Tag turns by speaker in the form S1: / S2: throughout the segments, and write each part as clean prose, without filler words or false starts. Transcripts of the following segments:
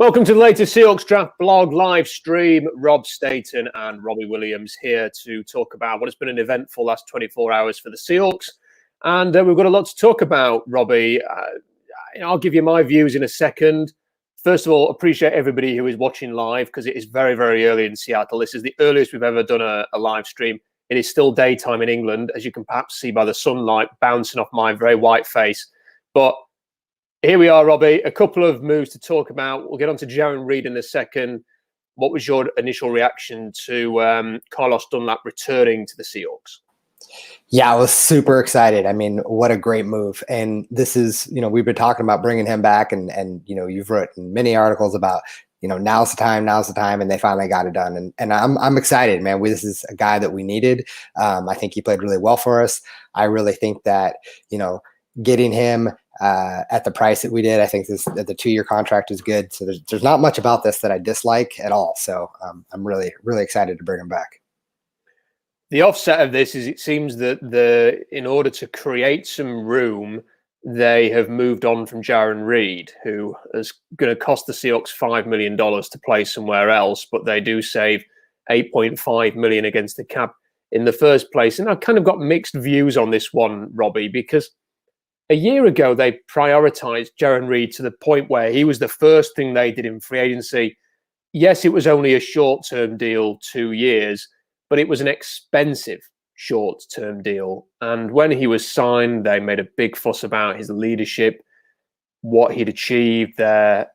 S1: Welcome to the latest Seahawks Draft blog live stream. Rob Staton and Robbie Williams here to talk about what has been an eventful last 24 hours for the Seahawks. And we've got a lot to talk about, Robbie. I'll give you my views in a second. First of all, appreciate everybody who is watching live because it is very, very early in Seattle. This is the earliest we've ever done a live stream. It is still daytime in England, as you can perhaps see by the sunlight bouncing off my very white face. But here we are, Robbie. A couple of moves to talk about. We'll get on to Jarran Reed in a second. What was your initial reaction to Carlos Dunlap returning to the Seahawks?
S2: Yeah, I was super excited. I mean, what a great move. And this is, we've been talking about bringing him back and you've written many articles about, now's the time, and they finally got it done. And I'm excited, man. This is a guy that we needed. I think he played really well for us. I really think that, getting him at the price that we did, I think the 2-year contract is good. So there's not much about this that I dislike at all. So I'm really, really excited to bring him back.
S1: The offset of this is it seems that in order to create some room, they have moved on from Jarran Reed, who is going to cost the Seahawks $5 million to play somewhere else, but they do save $8.5 million against the cap in the first place. And I've kind of got mixed views on this one, Robbie, because a year ago, they prioritized Jarran Reed to the point where he was the first thing they did in free agency. Yes, it was only a short-term deal, 2 years, but it was an expensive short-term deal. And when he was signed, they made a big fuss about his leadership, what he'd achieved, their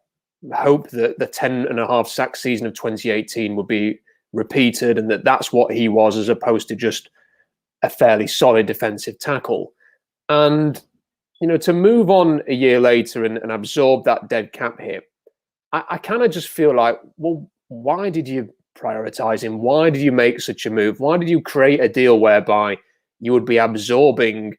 S1: hope that the 10.5 sack season of 2018 would be repeated and that's what he was as opposed to just a fairly solid defensive tackle. And to move on a year later and absorb that dead cap hit, I kind of just feel like, well, why did you prioritize him? Why did you make such a move? Why did you create a deal whereby you would be absorbing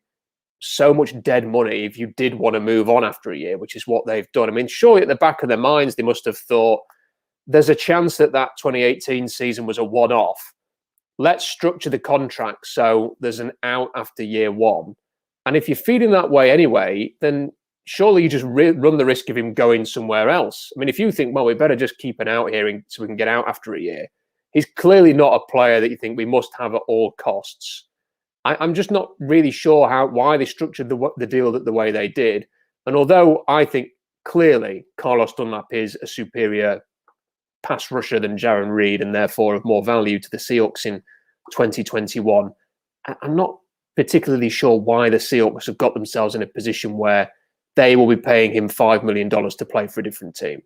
S1: so much dead money if you did want to move on after a year, which is what they've done? I mean, surely at the back of their minds, they must have thought there's a chance that 2018 season was a one-off. Let's structure the contract so there's an out after year one. And if you're feeling that way anyway, then surely you just run the risk of him going somewhere else. I mean, if you think, well, we better just keep him out here so we can get out after a year, he's clearly not a player that you think we must have at all costs. I'm just not really sure why they structured the deal the way they did. And although I think clearly Carlos Dunlap is a superior pass rusher than Jarran Reed and therefore of more value to the Seahawks in 2021, I'm not particularly sure why the Seahawks have got themselves in a position where they will be paying him $5 million to play for a different team.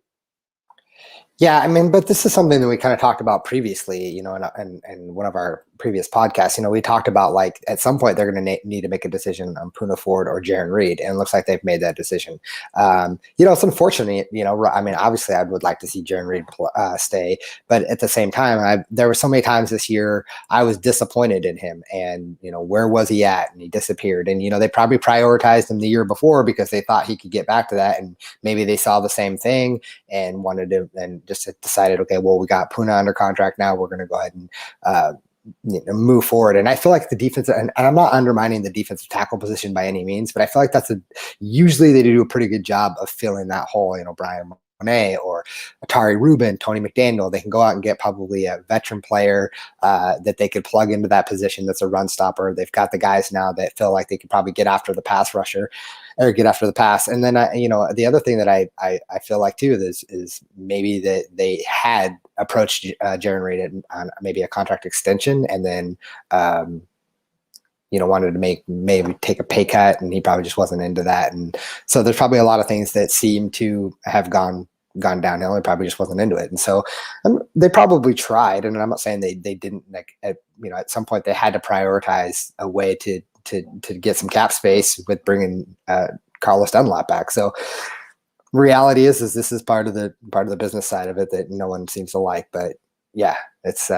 S2: Yeah, I mean, but this is something that we kind of talked about previously, in one of our previous podcasts. We talked about, like, at some point they're going to need to make a decision on Poona Ford or Jarran Reed, and it looks like they've made that decision. It's unfortunate, I mean, obviously I would like to see Jarran Reed stay, but at the same time, there were so many times this year I was disappointed in him, and, where was he at? And he disappeared. And, they probably prioritized him the year before because they thought he could get back to that, and maybe they saw the same thing and wanted to, and just decided, okay, well, we got Poona under contract now. We're going to go ahead and move forward. And I feel like the defense, and I'm not undermining the defensive tackle position by any means, but I feel like usually they do a pretty good job of filling that hole. Brian Monet or Atari Rubin, Tony McDaniel, they can go out and get probably a veteran player that they could plug into that position that's a run stopper. They've got the guys now that feel like they could probably get after the pass rusher or get after the pass. And then, the other thing that I feel like too is maybe that they had approached Jarran Reed on maybe a contract extension and then wanted to maybe take a pay cut, and he probably just wasn't into that. And so there's probably a lot of things that seem to have gone downhill. He probably just wasn't into it. And so they probably tried, and I'm not saying they didn't, like, at some point they had to prioritize a way to get some cap space with bringing Carlos Dunlap back. So reality is this is part of the business side of it that no one seems to like. But yeah, it's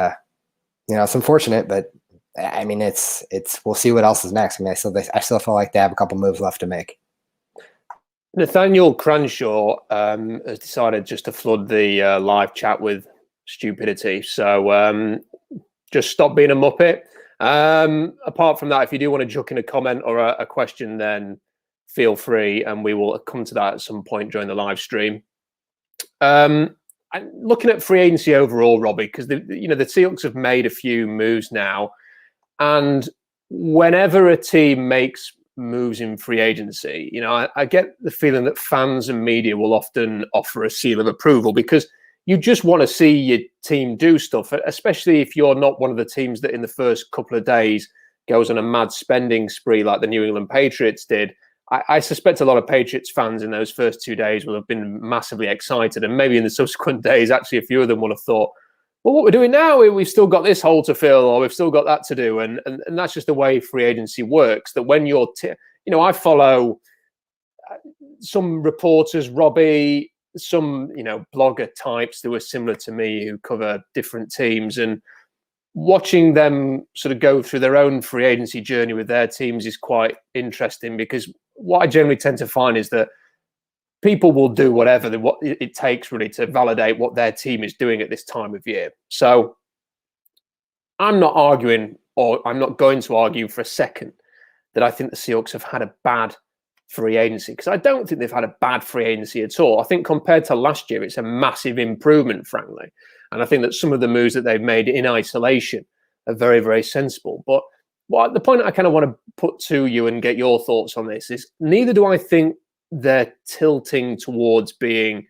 S2: it's unfortunate, but I mean, it's we'll see what else is next. I mean, I still feel like they have a couple moves left to make.
S1: Nathaniel Cranshaw has decided just to flood the live chat with stupidity. So just stop being a muppet. Apart from that, if you do want to chuck in a comment or a question, then feel free, and we will come to that at some point during the live stream. I'm looking at free agency overall, Robbie, because the Seahawks have made a few moves now, and whenever a team makes moves in free agency, I get the feeling that fans and media will often offer a seal of approval because you just want to see your team do stuff, especially if you're not one of the teams that in the first couple of days goes on a mad spending spree like the New England Patriots did. I suspect a lot of Patriots fans in those first 2 days will have been massively excited. And maybe in the subsequent days, actually, a few of them will have thought, well, what we're doing now, we've still got this hole to fill or we've still got that to do. And that's just the way free agency works, that when you're, I follow some reporters, Robbie, some, blogger types that were similar to me who cover different teams, and watching them sort of go through their own free agency journey with their teams is quite interesting, because what I generally tend to find is that people will do whatever what it takes really to validate what their team is doing at this time of year. So I'm not arguing, or I'm not going to argue for a second, that I think the Seahawks have had a bad free agency, because I don't think they've had a bad free agency at all. I think compared to last year, it's a massive improvement, frankly. And I think that some of the moves that they've made in isolation are very, very sensible. But the point I kind of want to put to you and get your thoughts on this is, neither do I think they're tilting towards being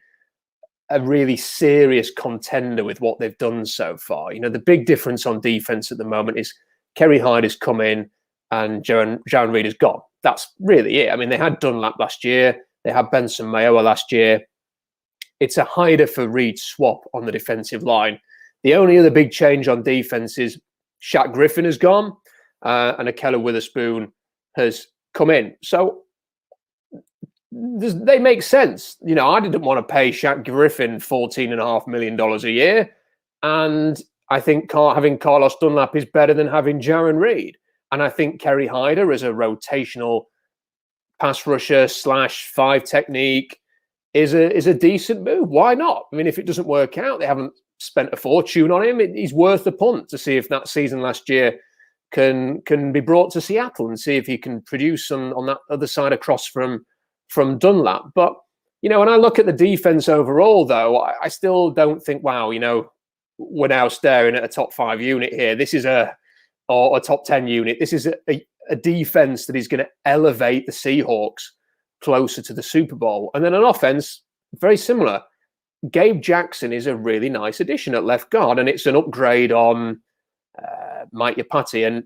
S1: a really serious contender with what they've done so far. The big difference on defense at the moment is Kerry Hyde has come in and Jarran Reed has gone. That's really it. I mean, they had Dunlap last year. They had Benson Mayowa last year. It's a Hyder for Reed swap on the defensive line. The only other big change on defense is Shaq Griffin has gone and Akella Witherspoon has come in. So they make sense. I didn't want to pay Shaq Griffin $14.5 million a year. And I think having Carlos Dunlap is better than having Jarran Reed. And I think Kerry Hyder as a rotational pass rusher / 5 technique is a decent move. Why not? I mean, if it doesn't work out, they haven't spent a fortune on him. He's worth the punt to see if that season last year can be brought to Seattle and see if he can produce on that other side across from Dunlap. But, when I look at the defense overall, though, I still don't think, wow, we're now staring at a top 5 unit here. This is a top 10 unit. This is a defense that is going to elevate the Seahawks closer to the Super Bowl. And then an offense, very similar. Gabe Jackson is a really nice addition at left guard, and it's an upgrade on Mike Yapati. And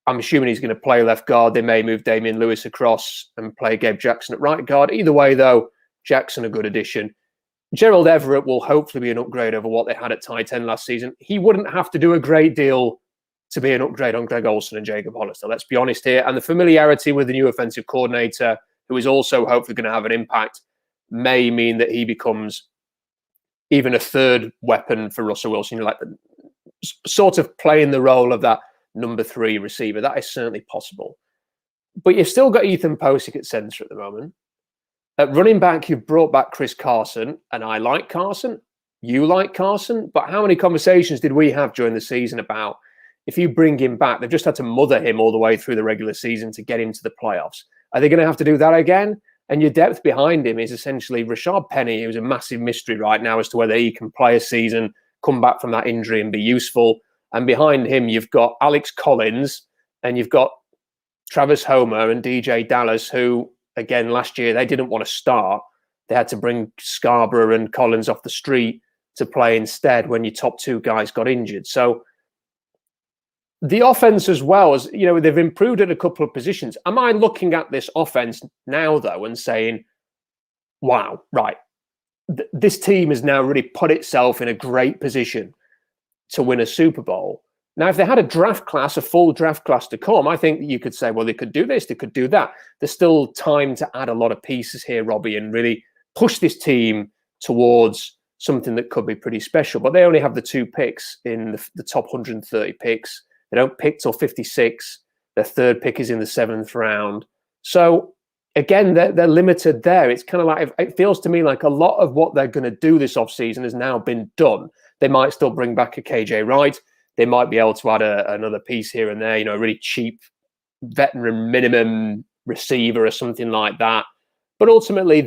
S1: I'm assuming he's going to play left guard. They may move Damian Lewis across and play Gabe Jackson at right guard. Either way, though, Jackson a good addition. Gerald Everett will hopefully be an upgrade over what they had at tight end last season. He wouldn't have to do a great deal to be an upgrade on Greg Olsen and Jacob Hollister. Let's be honest here. And the familiarity with the new offensive coordinator, who is also hopefully going to have an impact, may mean that he becomes even a third weapon for Russell Wilson, like sort of playing the role of that number 3 receiver. That is certainly possible. But you've still got Ethan Posick at center at the moment. At running back, you've brought back Chris Carson, and I like Carson. You like Carson. But how many conversations did we have during the season about, if you bring him back, they've just had to mother him all the way through the regular season to get him to the playoffs. Are they going to have to do that again? And your depth behind him is essentially Rashad Penny, who's a massive mystery right now as to whether he can play a season, come back from that injury and be useful. And behind him, you've got Alex Collins and you've got Travis Homer and DJ Dallas, who, again, last year, they didn't want to start. They had to bring Scarborough and Collins off the street to play instead when your top 2 guys got injured. So the offense as well, as they've improved at a couple of positions. Am I looking at this offense now, though, and saying, wow, right, this team has now really put itself in a great position to win a Super Bowl? Now, if they had a full draft class to come, I think you could say, well, they could do this, they could do that. There's still time to add a lot of pieces here, Robbie, and really push this team towards something that could be pretty special. But they only have the 2 picks in the top 130 picks. They don't pick till 56. Their 3rd pick is in the 7th round. So again, they're limited there. It's kind of like, it feels to me like a lot of what they're going to do this offseason has now been done. They might still bring back a KJ Wright. They might be able to add another piece here and there, a really cheap veteran minimum receiver or something like that. But ultimately,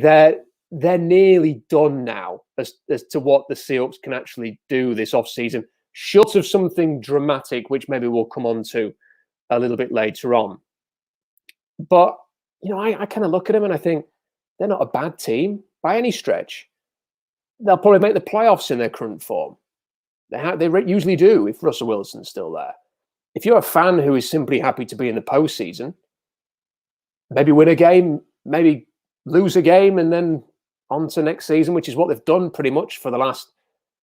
S1: they're nearly done now as to what the Seahawks can actually do this offseason, short of something dramatic, which maybe we'll come on to a little bit later on. But, I kind of look at them and I think they're not a bad team by any stretch. They'll probably make the playoffs in their current form. They usually do if Russell Wilson's still there. If you're a fan who is simply happy to be in the postseason, maybe win a game, maybe lose a game, and then on to next season, which is what they've done pretty much for the last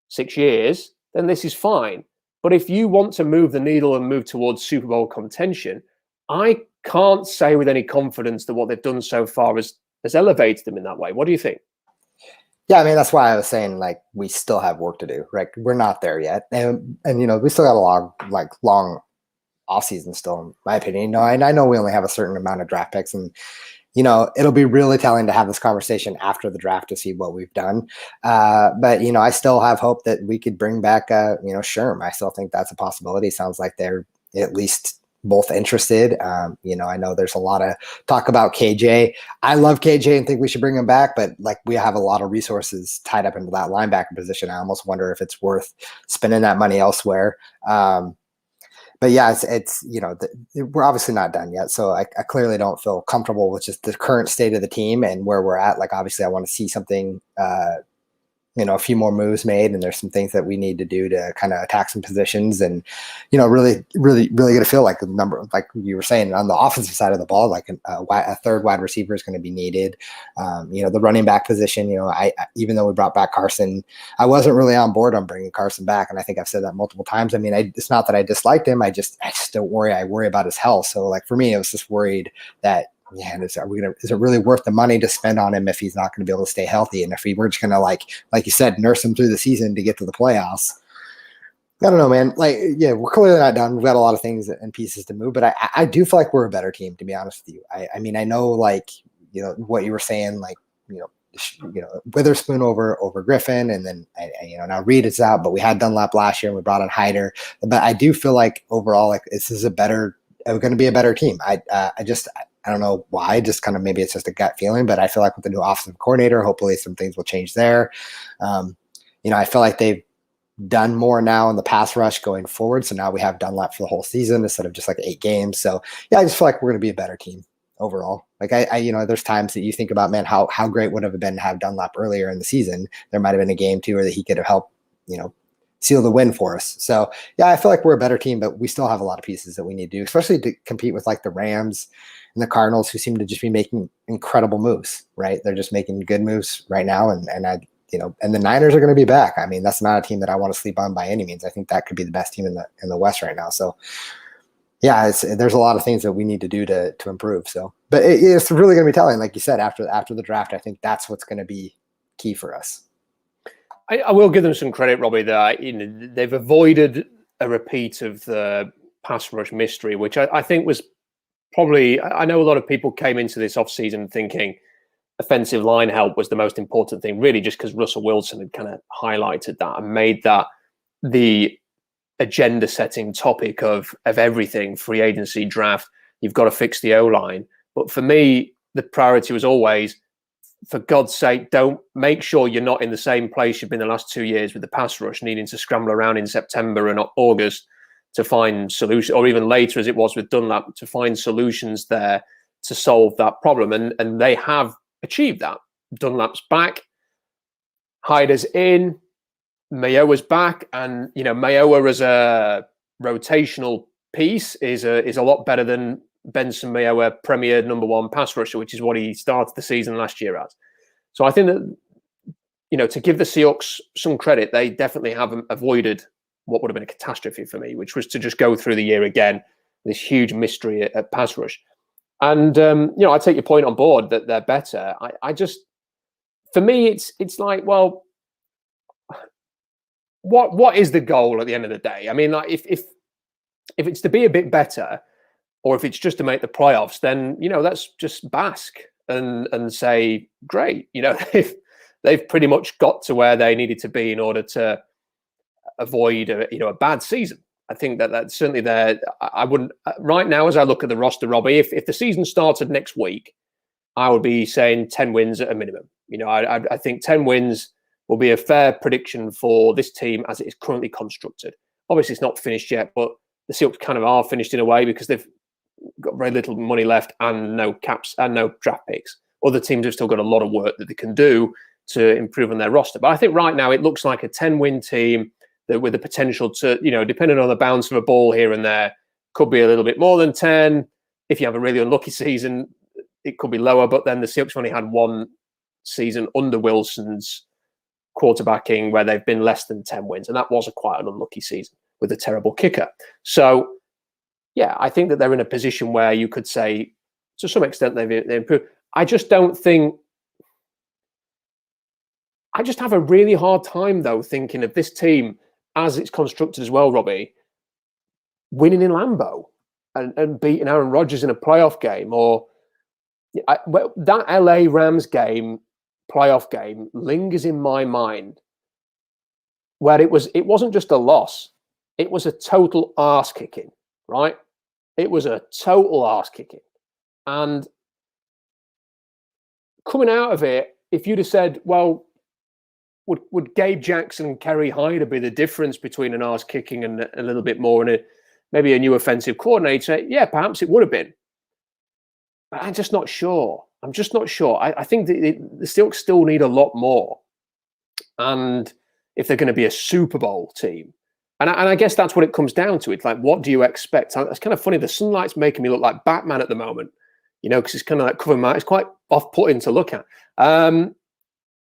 S1: 6 years, then this is fine. But if you want to move the needle and move towards Super Bowl contention, I can't say with any confidence that what they've done so far has elevated them in that way. What do you think?
S2: Yeah, I mean, that's why I was saying, like, we still have work to do, right? We're not there yet. And we still got a long offseason still, in my opinion. And I know we only have a certain amount of draft picks, and it'll be really telling to have this conversation after the draft to see what we've done. But, I still have hope that we could bring back, Sherm. I still think that's a possibility. Sounds like they're at least both interested. I know there's a lot of talk about KJ. I love KJ and think we should bring him back, but we have a lot of resources tied up into that linebacker position. I almost wonder if it's worth spending that money elsewhere. But yeah, it's we're obviously not done yet. So I clearly don't feel comfortable with just the current state of the team and where we're at. Obviously I want to see something, a few more moves made, and there's some things that we need to do to kind of attack some positions and, really, really, really going to feel like the number, like you were saying, on the offensive side of the ball, a third wide receiver is going to be needed. The running back position, I even though we brought back Carson, I wasn't really on board on bringing Carson back. And I think I've said that multiple times. I mean, it's not that I disliked him. I just don't worry. I worry about his health. So for me, I was just worried that, man, is it really worth the money to spend on him if he's not going to be able to stay healthy? And if we were just going to, like you said, nurse him through the season to get to the playoffs, I don't know, man. We're clearly not done. We've got a lot of things and pieces to move, but I do feel like we're a better team, to be honest with you. I mean, I know, what you were saying, Witherspoon over Griffin, and then now Reed is out, but we had Dunlap last year and we brought on Hyder. But I do feel like overall, this is going to be a better team. I don't know why, just kind of maybe it's just a gut feeling, but I feel like with the new offensive coordinator, hopefully some things will change there. I feel like they've done more now in the pass rush going forward. So now we have Dunlap for the whole season instead of just 8 games. So yeah, I just feel like we're going to be a better team overall. There's times that you think about, man, how great would it have been to have Dunlap earlier in the season. There might've been a game too, or that he could have helped, seal the win for us. So yeah, I feel like we're a better team, but we still have a lot of pieces that we need to do, especially to compete with the Rams and the Cardinals, who seem to just be making incredible moves, right? They're just making good moves right now. And the Niners are going to be back. I mean, that's not a team that I want to sleep on by any means. I think that could be the best team in the West right now. So yeah, there's a lot of things that we need to do to improve. So, but it's really going to be telling, like you said, after the draft. I think that's what's going to be key for us.
S1: I will give them some credit, Robbie, that they've avoided a repeat of the pass rush mystery, which I think was probably, I know a lot of people came into this offseason thinking offensive line help was the most important thing, really just because Russell Wilson had kind of highlighted that and made that the agenda-setting topic of everything, free agency, draft. You've got to fix the O-line. But for me, the priority was always, for God's sake, don't make sure you're not in the same place you've been the last 2 years with the pass rush, needing to scramble around in September and August to find solutions, or even later as it was with Dunlap, to find solutions there to solve that problem. And they have achieved that. Dunlap's back, Hyder's in, Mayowa's back, and Mayowa as a rotational piece is a lot better than Benson Mayowa, premier number 1 pass rusher, which is what he started the season last year as. So I think that to give the Seahawks some credit, they definitely have avoided what would have been a catastrophe for me, which was to just go through the year again, this huge mystery at pass rush. And I take your point on board that they're better. I just, for me, it's like, well, what is the goal at the end of the day? I mean, if it's to be a bit better, or if it's just to make the playoffs, then let's just bask and say, great. If they've pretty much got to where they needed to be in order to avoid a bad season. I think that's certainly there. I wouldn't right now, as I look at the roster, Robbie, if the season started next week I would be saying 10 wins at a minimum. I think 10 wins will be a fair prediction for this team as it is currently constructed. Obviously, it's not finished yet, but the Seahawks kind of are finished in a way because they've got very little money left and no caps and no draft picks. Other teams have still got a lot of work that they can do to improve on their roster. But I think right now it looks like a 10-win team that with the potential to, depending on the bounce of a ball here and there, could be a little bit more than 10. If you have a really unlucky season, it could be lower. But then the Seahawks only had one season under Wilson's quarterbacking where they've been less than 10 wins. And that was quite an unlucky season with a terrible kicker. So, yeah, I think that they're in a position where you could say, to some extent, they've improved. I just have a really hard time, though, thinking of this team as it's constructed as well, Robbie, winning in Lambeau and beating Aaron Rodgers in a playoff game, or that LA Rams game, playoff game, lingers in my mind, where it wasn't just a loss, it was a total arse kicking, right? It was a total arse kicking. And coming out of it, if you'd have said, well, would Gabe Jackson and Kerry Hyder be the difference between an arse kicking and a little bit more and maybe a new offensive coordinator? Yeah, perhaps it would have been. But I'm just not sure. I think the Seahawks still need a lot more. And if they're going to be a Super Bowl team, and I guess that's what it comes down to. It's like, what do you expect? It's kind of funny. The sunlight's making me look like Batman at the moment, because it's kind of like covering my. It's quite off-putting to look at.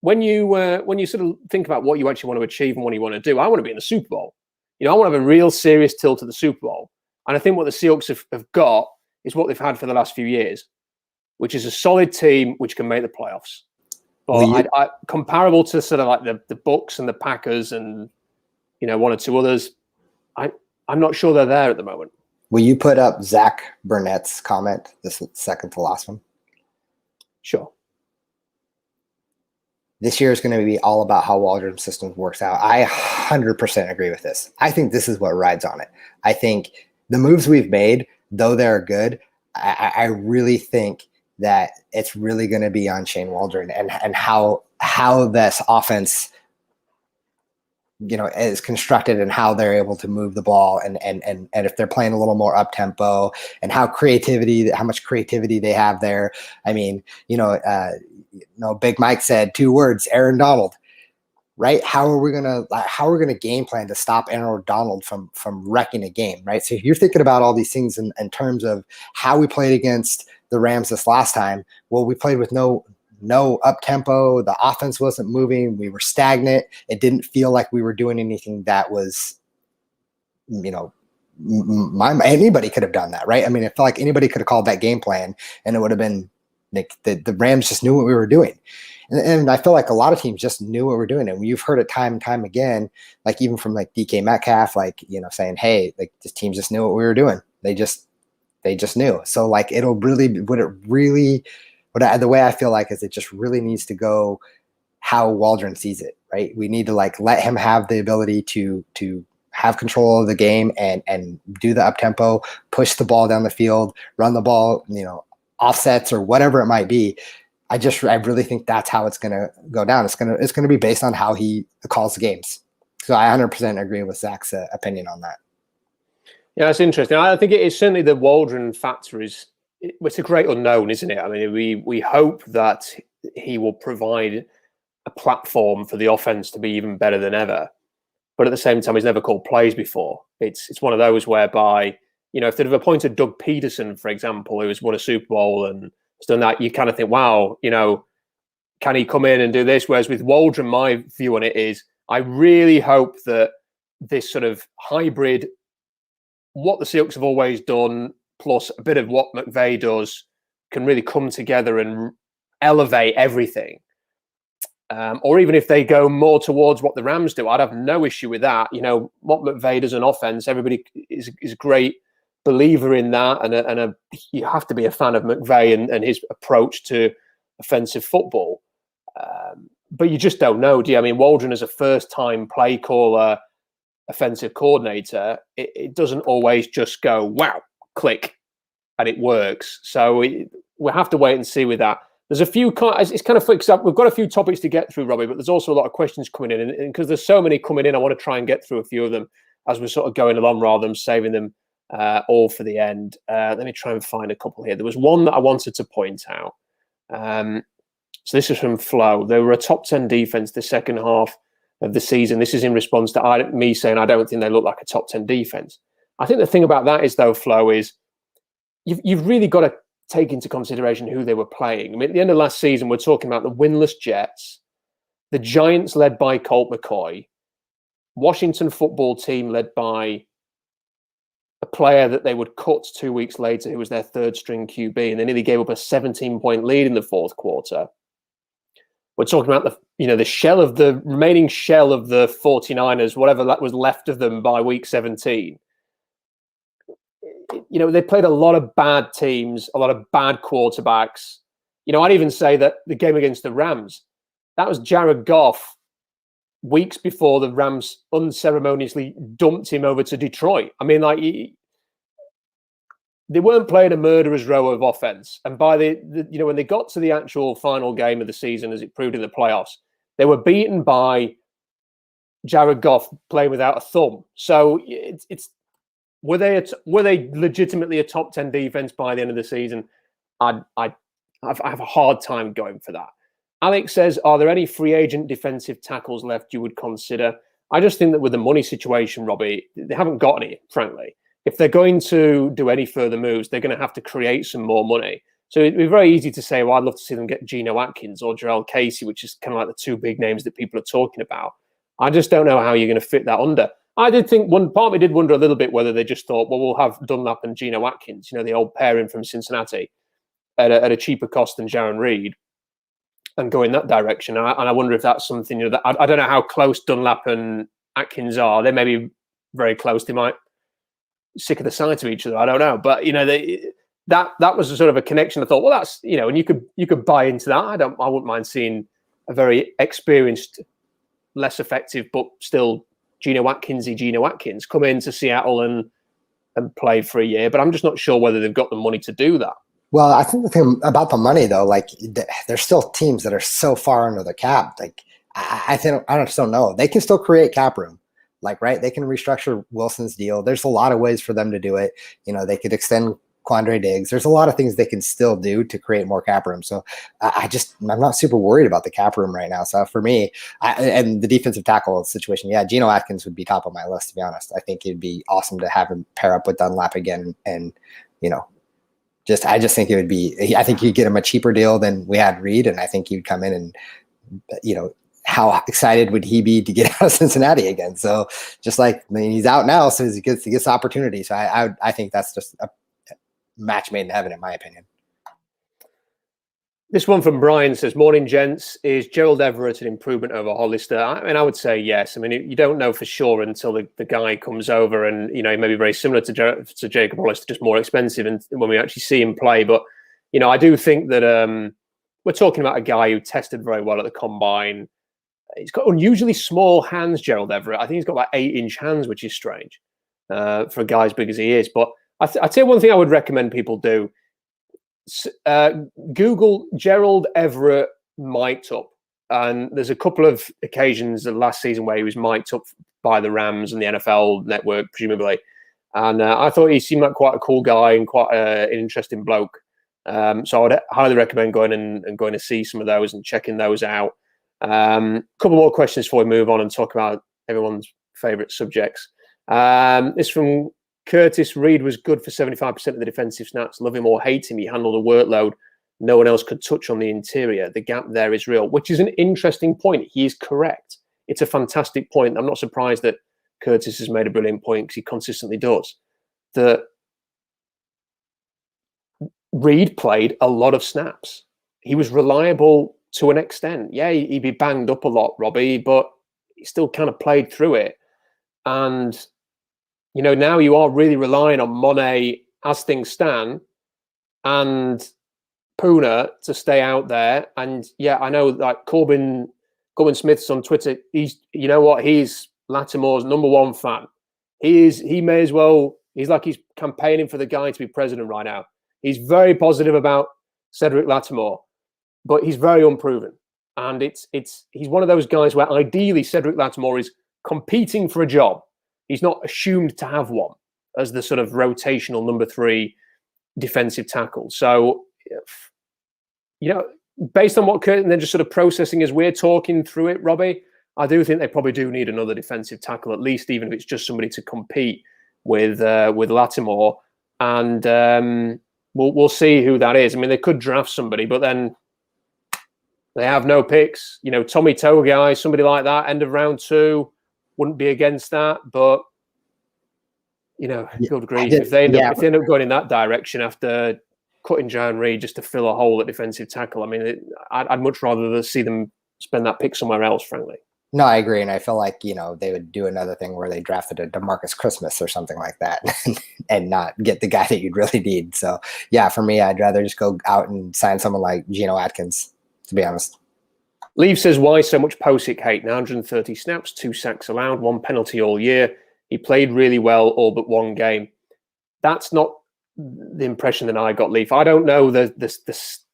S1: When you sort of think about what you actually want to achieve and what you want to do, I want to be in the Super Bowl. I want to have a real serious tilt to the Super Bowl. And I think what the Seahawks have got is what they've had for the last few years, which is a solid team which can make the playoffs. But comparable to sort of like the Bucs and the Packers and one or two others, I'm not sure they're there at the moment.
S2: Will you put up Zach Burnett's comment, this second to last one?
S1: Sure.
S2: This year is going to be all about how Waldron's system works out. I 100% agree with this. I think this is what rides on it. I think the moves we've made, though they're good, I really think that it's really going to be on Shane Waldron and how this offense, is constructed and how they're able to move the ball and if they're playing a little more up tempo and how much creativity they have there. I mean, Big Mike said 2 words, Aaron Donald, right? How are we gonna game plan to stop Aaron Donald from wrecking a game, right? So you're thinking about all these things in terms of how we played against the Rams this last time. Well, we played with no up tempo. The offense wasn't moving. We were stagnant. It didn't feel like we were doing anything that was, anybody could have done that, right? I mean, it felt like anybody could have called that game plan, and it would have been like the Rams just knew what we were doing. And I feel like a lot of teams just knew what we were doing. And you've heard it time and time again, like even from like DK Metcalf, saying, hey, like this team just knew what we were doing. They just knew. So like the way I feel like is it just really needs to go how Waldron sees it, right? We need to like let him have the ability to have control of the game and do the up tempo, push the ball down the field, run the ball, offsets or whatever it might be. I really think that's how it's going to go down. It's going to be based on how he calls the games. So I 100% agree with Zach's opinion on that.
S1: Yeah, that's interesting. I think it is certainly the Waldron factor it's a great unknown, isn't it? I mean, we hope that he will provide a platform for the offense to be even better than ever. But at the same time, he's never called plays before. It's one of those whereby, if they'd have appointed Doug Peterson, for example, who has won a Super Bowl and has done that, you kind of think, wow, can he come in and do this? Whereas with Waldron, my view on it is I really hope that this sort of hybrid, what the Seahawks have always done, plus a bit of what McVay does, can really come together and elevate everything. Or even if they go more towards what the Rams do, I'd have no issue with that. What McVay does on offense, everybody is a great believer in that. And you have to be a fan of McVay and his approach to offensive football. But you just don't know, do you? I mean, Waldron as a first-time play caller, offensive coordinator, it doesn't always just go, wow, click, and it works. So we'll have to wait and see with that. There's a few, it's kind of fixed up. We've got a few topics to get through, Robbie, but there's also a lot of questions coming in. And because there's so many coming in, I want to try and get through a few of them as we're sort of going along rather than saving them all for the end. Let me try and find a couple here. There was one that I wanted to point out. So this is from Flo. They were a top 10 defense the second half of the season. This is in response to me saying I don't think they look like a top 10 defense. I think the thing about that is, though, Flo, is you've really got to take into consideration who they were playing. I mean, at the end of last season, we're talking about the winless Jets, the Giants led by Colt McCoy, Washington football team led by a player that they would cut 2 weeks later, who was their third string QB, and they nearly gave up a 17-point lead in the fourth quarter. We're talking about the remaining shell of the 49ers, whatever that was left of them by week 17. They played a lot of bad teams, a lot of bad quarterbacks. I'd even say that the game against the Rams, that was Jared Goff weeks before the Rams unceremoniously dumped him over to Detroit. I mean, they weren't playing a murderer's row of offense. And by when they got to the actual final game of the season, as it proved in the playoffs, they were beaten by Jared Goff playing without a thumb. So were they legitimately a top 10 defense by the end of the season? I have a hard time going for that. Alex says, are there any free agent defensive tackles left you would consider? I just think that with the money situation, Robbie, they haven't got any, frankly. If they're going to do any further moves, they're going to have to create some more money. So it'd be very easy to say, well, I'd love to see them get Geno Atkins or Jarrell Casey, which is kind of like the two big names that people are talking about. I just don't know how you're going to fit that under. I did think one part of me did wonder a little bit whether they just thought, well, we'll have Dunlap and Geno Atkins, the old pairing from Cincinnati, at a cheaper cost than Jarran Reed, and go in that direction. And I wonder if that's something, that I don't know how close Dunlap and Atkins are. They may be very close. They might sick of the sight of each other. I don't know. But, that was a sort of a connection. I thought, well, that's, and you could buy into that. I wouldn't mind seeing a very experienced, less effective, but still Geno Atkins come into Seattle and play for a year. But I'm just not sure whether they've got the money to do that.
S2: Well, I think the thing about the money, though, there's still teams that are so far under the cap. I just don't know. They can still create cap room. Right? They can restructure Wilson's deal. There's a lot of ways for them to do it. They could extend Quandre Diggs. There's a lot of things they can still do to create more cap room. So I'm not super worried about the cap room right now. So for me, and the defensive tackle situation, Geno Atkins would be top of my list, to be honest. I think it'd be awesome to have him pair up with Dunlap again. And, I just think it would be, I think you'd get him a cheaper deal than we had Reed. And I think you'd come in and, how excited would he be to get out of Cincinnati again? So he's out now, so he gets opportunity. So I think that's just a match made in heaven, in my opinion.
S1: This one from Brian says, morning, gents. Is Gerald Everett an improvement over Hollister? I would say yes. I mean, you don't know for sure until the guy comes over and, he may be very similar to Jacob Hollister, just more expensive and when we actually see him play. But, I do think that we're talking about a guy who tested very well at the combine. He's got unusually small hands, Gerald Everett. I think he's got like 8-inch hands, which is strange for a guy as big as he is. But I'd say one thing I would recommend people do, Google Gerald Everett mic'd up. And there's a couple of occasions last season where he was mic'd up by the Rams and the NFL network, presumably. And I thought he seemed like quite a cool guy and quite an interesting bloke. So I would highly recommend going to see some of those and checking those out. Couple more questions before we move on and talk about everyone's favorite subjects. This from Curtis. Reed was good for 75% of the defensive snaps. Love him or hate him, he handled a workload no one else could touch on the interior. The gap there is real, which is an interesting point. He is correct. It's a fantastic point. I'm not surprised that Curtis has made a brilliant point because he consistently does. That Reed played a lot of snaps. He was reliable to an extent. Yeah, he'd be banged up a lot, Robbie, but he still kind of played through it. And, now you are really relying on Monet as things stand and Puna to stay out there. And yeah, I know like Corbin Smith's on Twitter. He's Lattimore's number one fan. He may as well, he's campaigning for the guy to be president right now. He's very positive about Cedric Lattimore. but he's very unproven. And he's one of those guys where ideally Cedric Lattimore is competing for a job. He's not assumed to have one as the sort of rotational number 3 defensive tackle. So, based on what Curtin then just sort of processing as we're talking through it, Robbie, I do think they probably do need another defensive tackle, at least, even if it's just somebody to compete with Lattimore. And we'll see who that is. I mean, they could draft somebody, but then they have no picks. Tommy Togai, somebody like that, end of round 2, wouldn't be against that. But, good grief. If they end up going in that direction after cutting Jarran Reed just to fill a hole at defensive tackle, I mean, I'd much rather see them spend that pick somewhere else, frankly.
S2: No, I agree. And I feel like, they would do another thing where they drafted a DeMarcus Christmas or something like that and not get the guy that you'd really need. So, yeah, for me, I'd rather just go out and sign someone like Geno Atkins, to be honest.
S1: Leave says, why so much Posick hate? 930 snaps, 2 sacks allowed, 1 penalty all year. He played really well all but 1 game. That's not the impression that I got, Leaf. I don't know the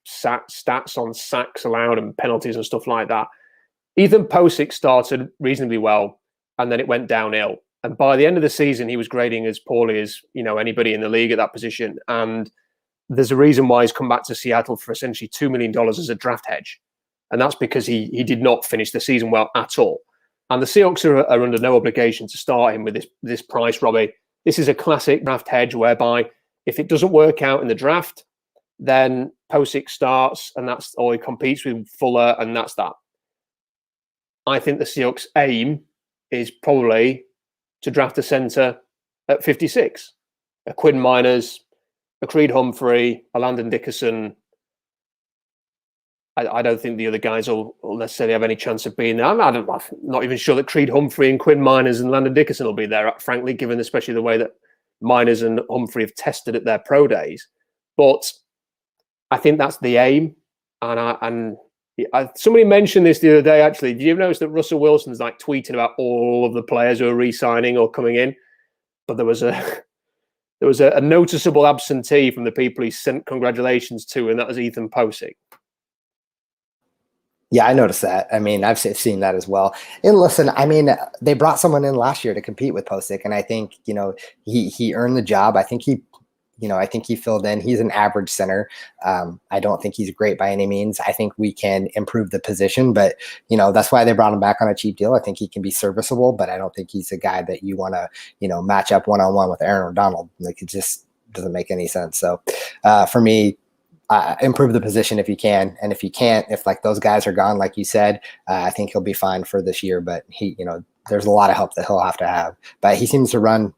S1: stats on sacks allowed and penalties and stuff like that. Ethan Posick started reasonably well, and then it went downhill. And by the end of the season, he was grading as poorly as anybody in the league at that position. And there's a reason why he's come back to Seattle for essentially $2 million as a draft hedge. And that's because he did not finish the season well at all. And the Seahawks are under no obligation to start him with this price, Robbie. This is a classic draft hedge whereby if it doesn't work out in the draft, then Posick starts, or he competes with Fuller, and that's that. I think the Seahawks' aim is probably to draft a centre at 56. A Quinn Miners, a Creed Humphrey, a Landon Dickerson. I don't think the other guys will necessarily have any chance of being there. I'm not even sure that Creed Humphrey and Quinn Miners and Landon Dickerson will be there, frankly, given especially the way that Miners and Humphrey have tested at their pro days. But I think that's the aim. And somebody mentioned this the other day, actually. Did you notice that Russell Wilson's tweeting about all of the players who are re-signing or coming in? But there was a noticeable absentee from the people he sent congratulations to, and that was Ethan Posick.
S2: Yeah, I noticed that. I mean, I've seen that as well. And listen, I mean, they brought someone in last year to compete with Posick, and I think he earned the job. I think he filled in. He's an average center. I don't think he's great by any means. I think we can improve the position, but that's why they brought him back on a cheap deal. I think he can be serviceable, but I don't think he's a guy that you want to match up one-on-one with Aaron O'Donnell. It just doesn't make any sense. So for me, improve the position if you can, and if you can't, if those guys are gone, like you said, I think he'll be fine for this year. But there's a lot of help that he'll have to have. But he seems to run,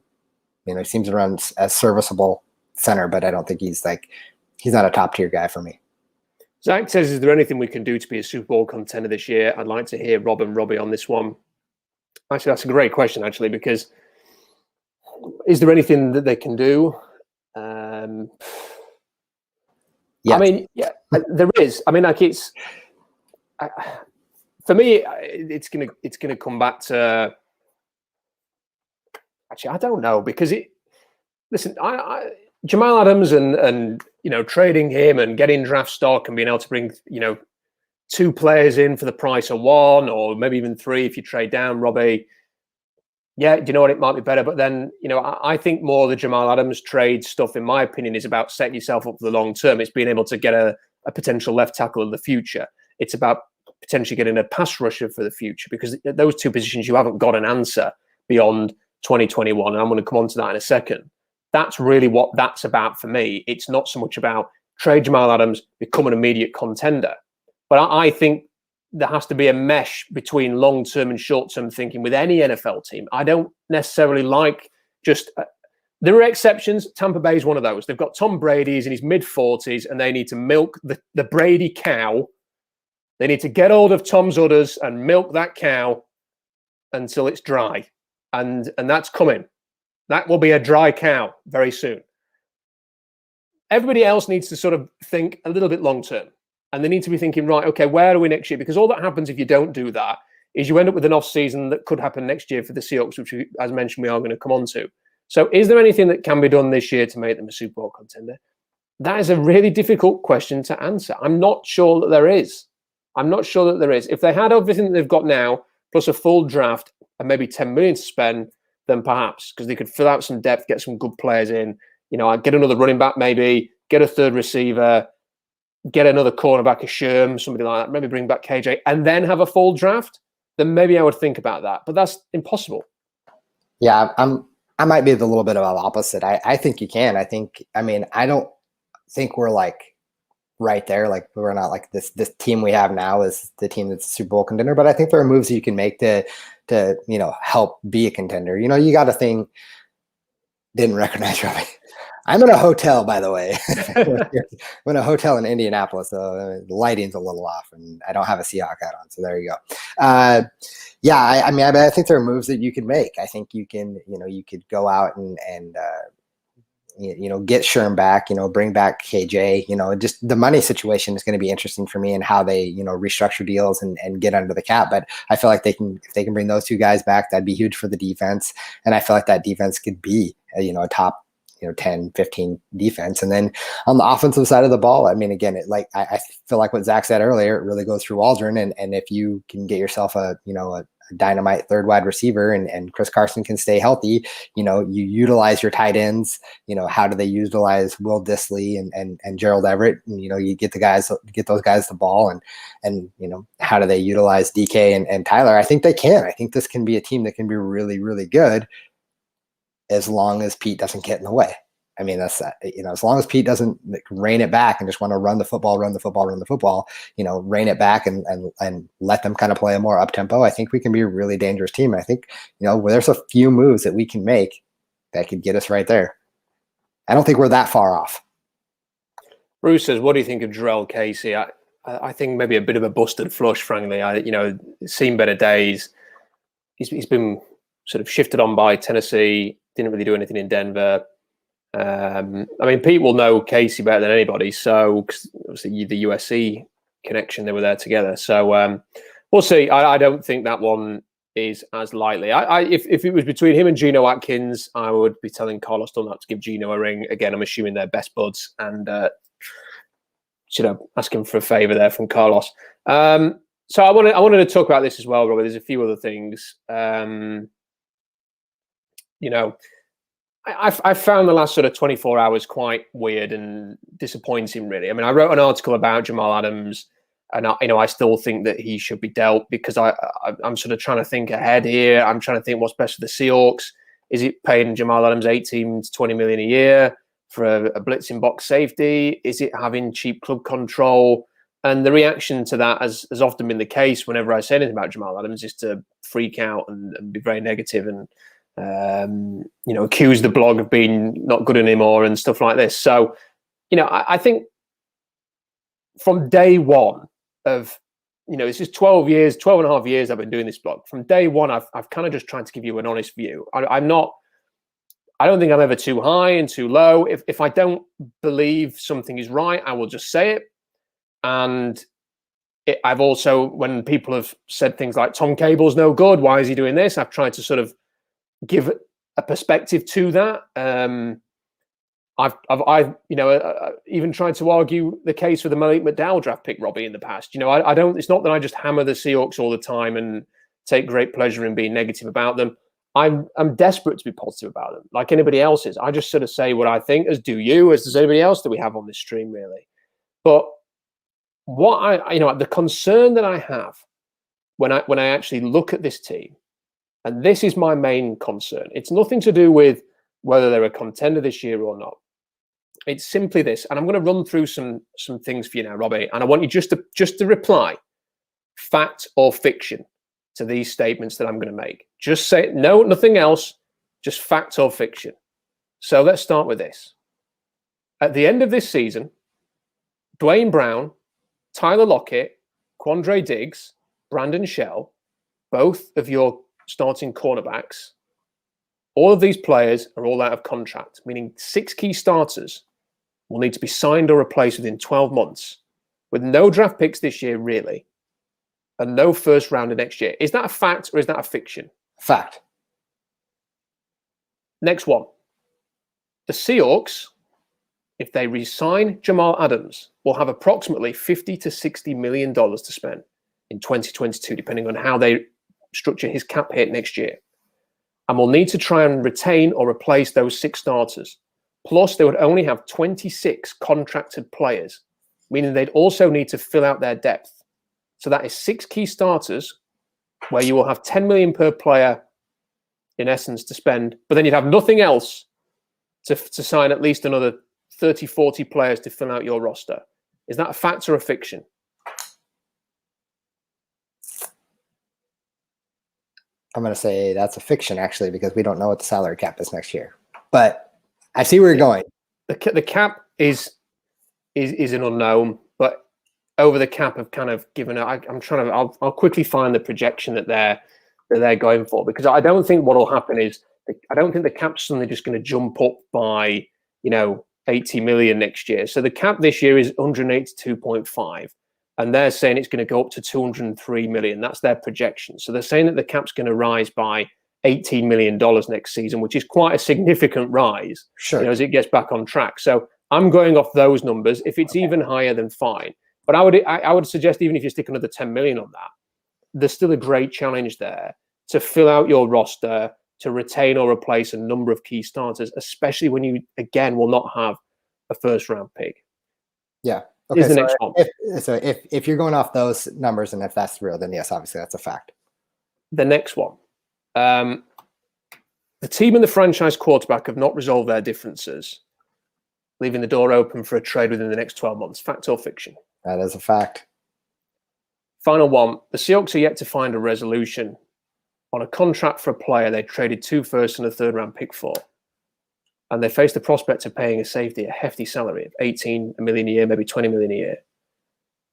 S2: as serviceable center, but I don't think he's not a top tier guy for me.
S1: Zach says, is there anything we can do to be a Super Bowl contender this year? I'd like to hear Rob and Robbie on this one. Actually, that's a great question, actually, because is there anything that they can do?
S2: Yeah.
S1: I mean, yeah, there is. I mean, for me, it's gonna come back to. Actually, I don't know, because listen, Jamal Adams and trading him and getting draft stock and being able to bring 2 players in for the price of 1, or maybe even 3 if you trade down, Robbie. Yeah, do you know what? It might be better. But then, I think more the Jamal Adams trade stuff, in my opinion, is about setting yourself up for the long term. It's being able to get a potential left tackle in the future. It's about potentially getting a pass rusher for the future, because those 2 positions, you haven't got an answer beyond 2021. And I'm going to come on to that in a second. That's really what that's about for me. It's not so much about trade Jamal Adams, become an immediate contender. But I think there has to be a mesh between long-term and short-term thinking with any NFL team. I don't necessarily like just there are exceptions. Tampa Bay is one of those. They've got Tom Brady, he's in his mid-40s, and they need to milk the Brady cow. They need to get hold of Tom's udders and milk that cow until it's dry. And that's coming. That will be a dry cow very soon. Everybody else needs to sort of think a little bit long-term. And they need to be thinking, right, okay, where are we next year? Because all that happens if you don't do that is you end up with an off-season that could happen next year for the Seahawks, which, as mentioned, we are going to come on to. So is there anything that can be done this year to make them a Super Bowl contender? That is a really difficult question to answer. I'm not sure that there is. If they had everything that they've got now, plus a full draft and maybe 10 million to spend, then perhaps, because they could fill out some depth, get some good players in, get another running back maybe, get a third receiver, get another cornerback, a Sherm, somebody like that, maybe bring back KJ, and then have a full draft, then maybe I would think about that. But that's impossible.
S2: Yeah, I might be the little bit of an opposite. I think you can. I don't think we're like right there. Like we're not like this team we have now is the team that's a Super Bowl contender, but I think there are moves you can make to help be a contender. You got a thing. Didn't recognize Robbie. I'm in a hotel, by the way. I'm in a hotel in Indianapolis, so the lighting's a little off, and I don't have a Seahawks hat on, so there you go. I think there are moves that you can make. I think you can, you could go out and get Sherm back, bring back KJ, just the money situation is going to be interesting for me and how they, restructure deals and get under the cap. But I feel like if they can bring those two guys back, that'd be huge for the defense. And I feel like that defense could be, a top, 10, 15 defense. And then on the offensive side of the ball, I I feel like what Zach said earlier, it really goes through Waldron. And if you can get yourself a dynamite third wide receiver and Chris Carson can stay healthy, you utilize your tight ends, how do they utilize Will Dissly and Gerald Everett? And, you get those guys the ball and how do they utilize DK and Tyler? I think they can. I think this can be a team that can be really, really good as long as Pete doesn't get in the way. I mean, that's as long as Pete doesn't rein it back and just want to run the football, rein it back and let them kind of play a more up tempo. I think we can be a really dangerous team. I think, there's a few moves that we can make that could get us right there. I don't think we're that far off.
S1: Bruce says, what do you think of Jarrell Casey? I think maybe a bit of a busted flush, frankly. Seen better days. He's been sort of shifted on by Tennessee, didn't really do anything in Denver. Pete will know Casey better than anybody. So, cause obviously, the USC connection, they were there together. So, we'll see. I don't think that one is as likely. If it was between him and Geno Atkins, I would be telling Carlos Dunlap to give Geno a ring. Again, I'm assuming they're best buds and, asking for a favor there from Carlos. So I wanted to talk about this as well, Robert. There's a few other things. I found the last sort of 24 hours quite weird and disappointing, really. I wrote an article about Jamal Adams, and I still think that he should be dealt because I'm sort of trying to think ahead here. I'm trying to think what's best for the Seahawks. Is it paying Jamal Adams 18 to 20 million a year for a blitzing box safety? Is it having cheap club control? And the reaction to that has often been the case whenever I say anything about Jamal Adams is to freak out and be very negative and accuse the blog of being not good anymore and stuff like this. So, I think from day one of, this is 12 and a half years I've been doing this blog. From day one, I've kind of just tried to give you an honest view. I don't think I'm ever too high and too low. If I don't believe something is right, I will just say it. And I've also, when people have said things like Tom Cable's no good, why is he doing this? I've tried to sort of give a perspective to that. I've even tried to argue the case for the Malik McDowell draft pick, Robbie, in the past. I don't. It's not that I just hammer the Seahawks all the time and take great pleasure in being negative about them. I'm desperate to be positive about them, like anybody else is. I just sort of say what I think, as do you, as does anybody else that we have on this stream, really. But what the concern that I have when I actually look at this team, and this is my main concern. It's nothing to do with whether they're a contender this year or not. It's simply this, and I'm going to run through some things for you now, Robbie. And I want you just to reply, fact or fiction, to these statements that I'm going to make. Just say no, nothing else, just fact or fiction. So let's start with this. At the end of this season, Dwayne Brown, Tyler Lockett, Quandre Diggs, Brandon Shell, both of your starting cornerbacks, all of these players are all out of contract, meaning 6 key starters will need to be signed or replaced within 12 months, with no draft picks this year, really, and no first rounder next year. Is that a fact or is that a fiction?
S2: Fact.
S1: Next one. The Seahawks if they re-sign Jamal Adams, will have approximately $50 to $60 million to spend in 2022, depending on how they structure his cap hit next year. And will need to try and retain or replace those 6 starters. Plus, they would only have 26 contracted players, meaning they'd also need to fill out their depth. So that is 6 key starters where you will have 10 million per player in essence to spend, but then you'd have nothing else to sign at least another 30, 40 players to fill out your roster. Is that a fact or a fiction?
S2: I'm going to say that's a fiction, actually, because we don't know what the salary cap is next year. But I see where you're going.
S1: The cap is an unknown, but over the cap have kind of given it. I'll quickly find the projection that they're going for, because I don't think what will happen is I don't think the cap's suddenly just going to jump up by 80 million next year. So the cap this year is 182.5. And they're saying it's going to go up to 203 million. That's their projection. So they're saying that the cap's going to rise by $18 million next season, which is quite a significant rise,
S2: sure,
S1: as it gets back on track. So I'm going off those numbers. If it's even higher, then fine. But I would suggest, even if you stick another 10 million on that, there's still a great challenge there to fill out your roster, to retain or replace a number of key starters, especially when you, again, will not have a first-round pick.
S2: Yeah. Okay,
S1: is the next one.
S2: If you're going off those numbers and if that's real, then yes, obviously that's a fact.
S1: The next one. The team and the franchise quarterback have not resolved their differences, leaving the door open for a trade within the next 12 months. Fact or fiction?
S2: That is a fact.
S1: Final one. The Seahawks are yet to find a resolution on a contract for a player they traded 2 firsts and a third-round pick for. And they face the prospect of paying a safety a hefty salary of 18 million a year, maybe 20 million a year.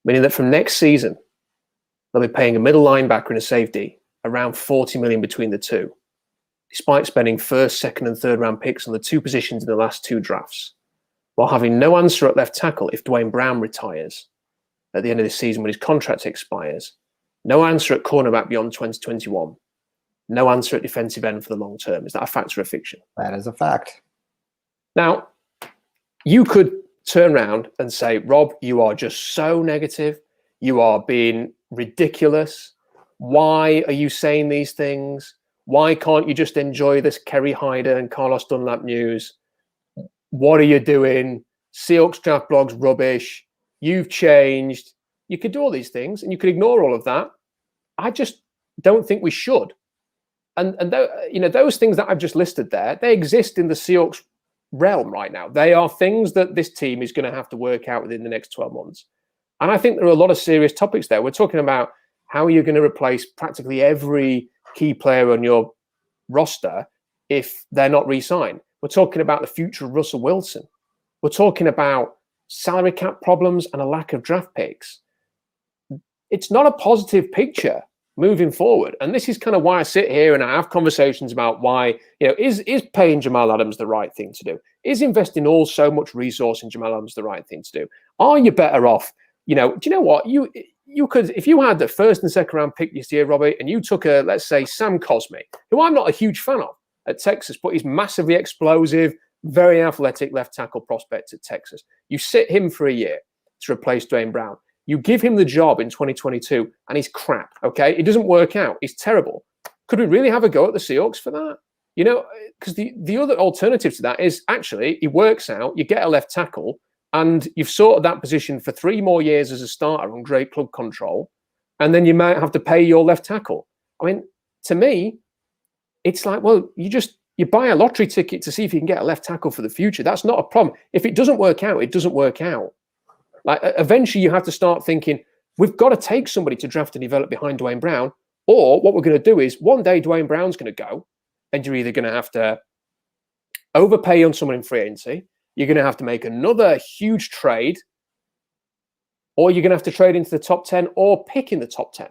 S1: Meaning that from next season, they'll be paying a middle linebacker and a safety around 40 million between the two, despite spending first, second, and third-round picks on the 2 positions in the last 2 drafts, while having no answer at left tackle if Dwayne Brown retires at the end of the season when his contract expires, no answer at cornerback beyond 2021, no answer at defensive end for the long term. Is that a fact or a fiction?
S2: That is a fact.
S1: Now, you could turn around and say, Rob, you are just so negative. You are being ridiculous. Why are you saying these things? Why can't you just enjoy this Kerry Hyder and Carlos Dunlap news? What are you doing? Seahawks draft blog's rubbish. You've changed. You could do all these things and you could ignore all of that. I just don't think we should. And those things that I've just listed there, they exist in the Seahawks realm right now. They are things that this team is going to have to work out within the next 12 months. And I think there are a lot of serious topics there. We're talking about how you're going to replace practically every key player on your roster if they're not re-signed. We're talking about the future of Russell Wilson. We're talking about salary cap problems and a lack of draft picks. It's not a positive picture moving forward. And this is kind of why I sit here and I have conversations about why, is paying Jamal Adams the right thing to do? Is investing so much resource in Jamal Adams the right thing to do? Are you better off? Do you know what? You could, if you had the first and second round pick this year, Robbie, and you took let's say, Sam Cosme, who I'm not a huge fan of at Texas, but he's massively explosive, very athletic left tackle prospect at Texas. You sit him for a year to replace Dwayne Brown. You give him the job in 2022 and he's crap, okay? It doesn't work out. He's terrible. Could we really have a go at the Seahawks for that? Because the other alternative to that is actually he works out, you get a left tackle, and you've sorted that position for 3 more years as a starter on great club control, and then you might have to pay your left tackle. I mean, to me, it's like, well, you buy a lottery ticket to see if you can get a left tackle for the future. That's not a problem. If it doesn't work out, it doesn't work out. Like, eventually you have to start thinking, we've got to take somebody to draft and develop behind Dwayne Brown, or what we're going to do is one day Dwayne Brown's going to go, and you're either going to have to overpay on someone in free agency, you're going to have to make another huge trade, or you're going to have to trade into the top 10 or pick in the top 10.